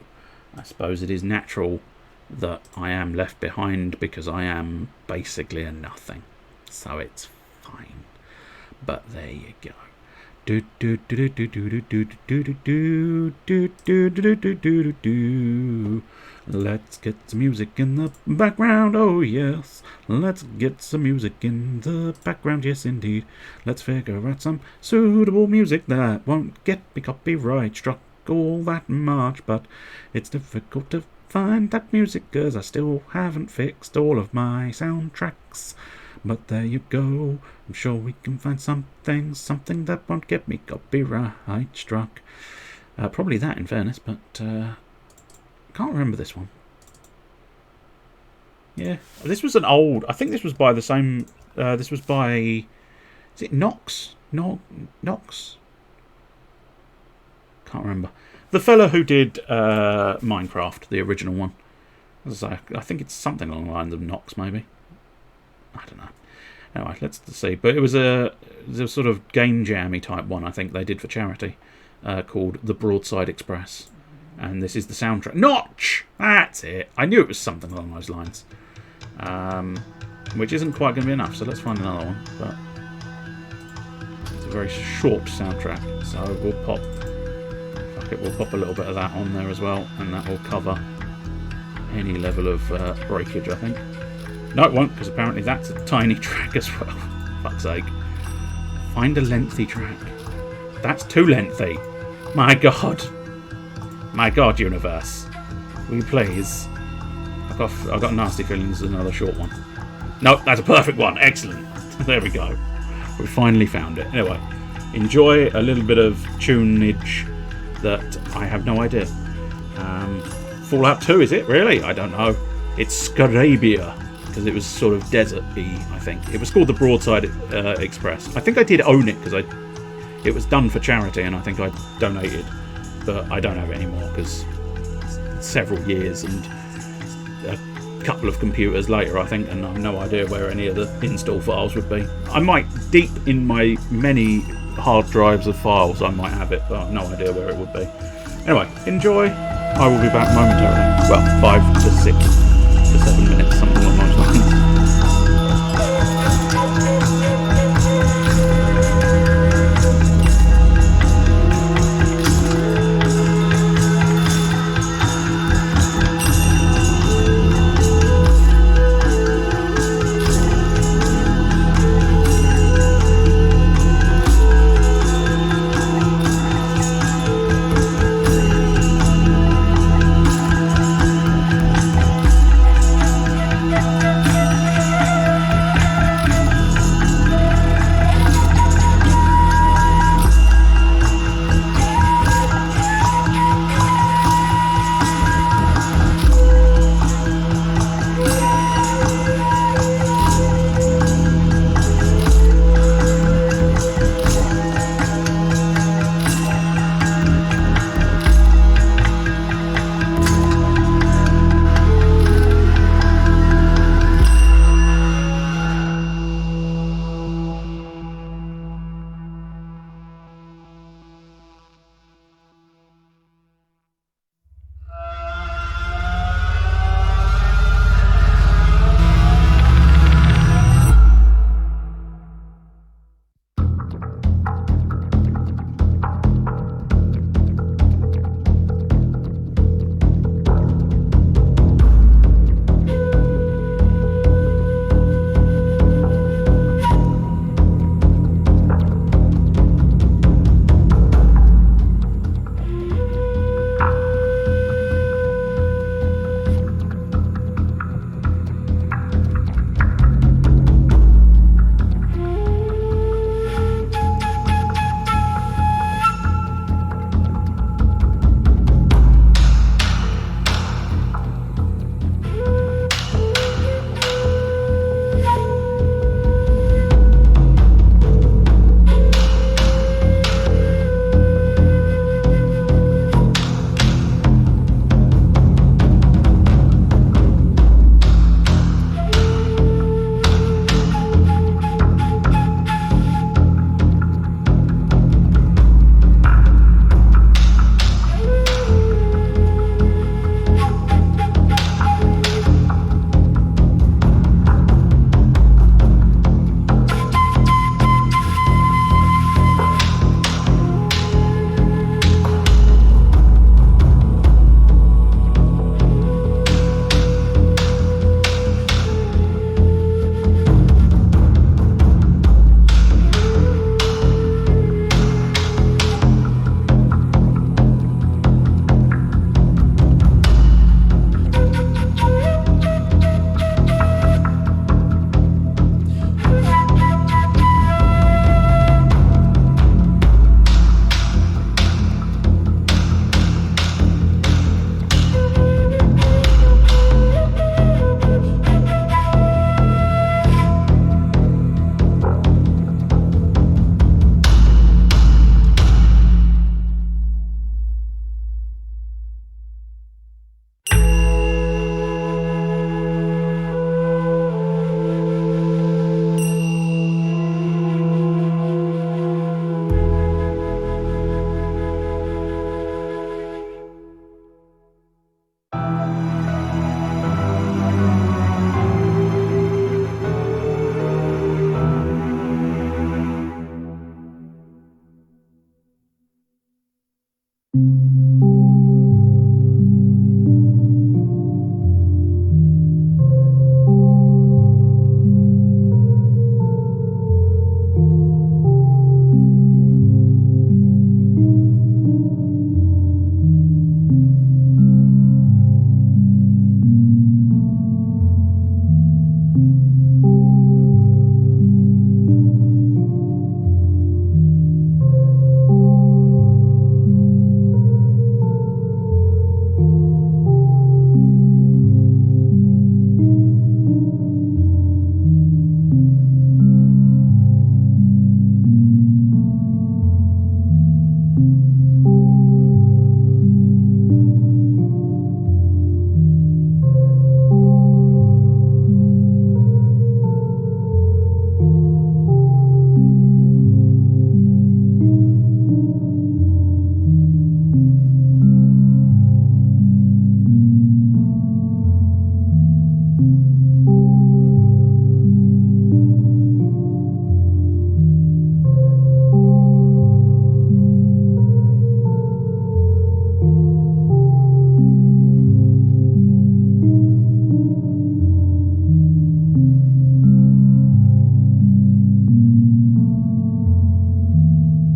I suppose it is natural that I am left behind because I am basically a nothing. So it's fine. But there you go. Do do do do do do do do do do do do do do do. Let's get some music in the background, oh yes. Let's get some music in the background, yes indeed. Let's figure out some suitable music that won't get me copyright struck all that much, but it's difficult to find that music cause I still haven't fixed all of my soundtracks. But there you go, I'm sure we can find something that won't get me copyright struck. Probably that in fairness, but can't remember this one. Yeah, this was an old, I think this was by the same, this was by, is it Nox? Nox? Can't remember. The fella who did Minecraft, the original one. I think it's something along the lines of Nox, maybe. I don't know. Anyway, let's see. But it was a sort of game jammy type one, I think they did for charity, called The Broadside Express. And this is the soundtrack. Notch! That's it. I knew it was something along those lines. Which isn't quite going to be enough, so let's find another one. But it's a very short soundtrack, so we'll pop a little bit of that on there as well, and that will cover any level of breakage, I think. No, it won't, because apparently that's a tiny track as well. Fuck's sake. Find a lengthy track. That's too lengthy. My God. My God, universe. Will you please? I've got nasty feelings there's another short one. No, that's a perfect one. Excellent. There we go. We finally found it. Anyway, enjoy a little bit of tunage that I have no idea. Fallout 2, is it? Really? I don't know. It's Scarabia, because it was sort of desert-y, I think. It was called the Broadside Express. I think I did own it, because it was done for charity, and I think I donated. But I don't have it anymore, because several years and a couple of computers later, I think, and I have no idea where any of the install files would be. I might, deep in my many hard drives of files, I might have it, but I have no idea where it would be. Anyway, enjoy. I will be back momentarily. Well, 5 to 6 to 7 minutes, something along those lines.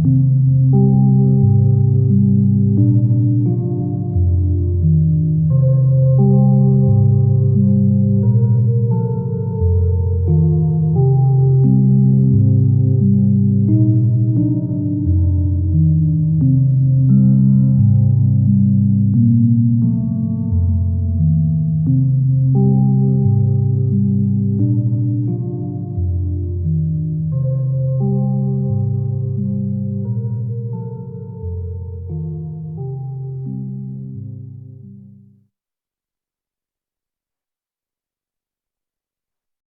you.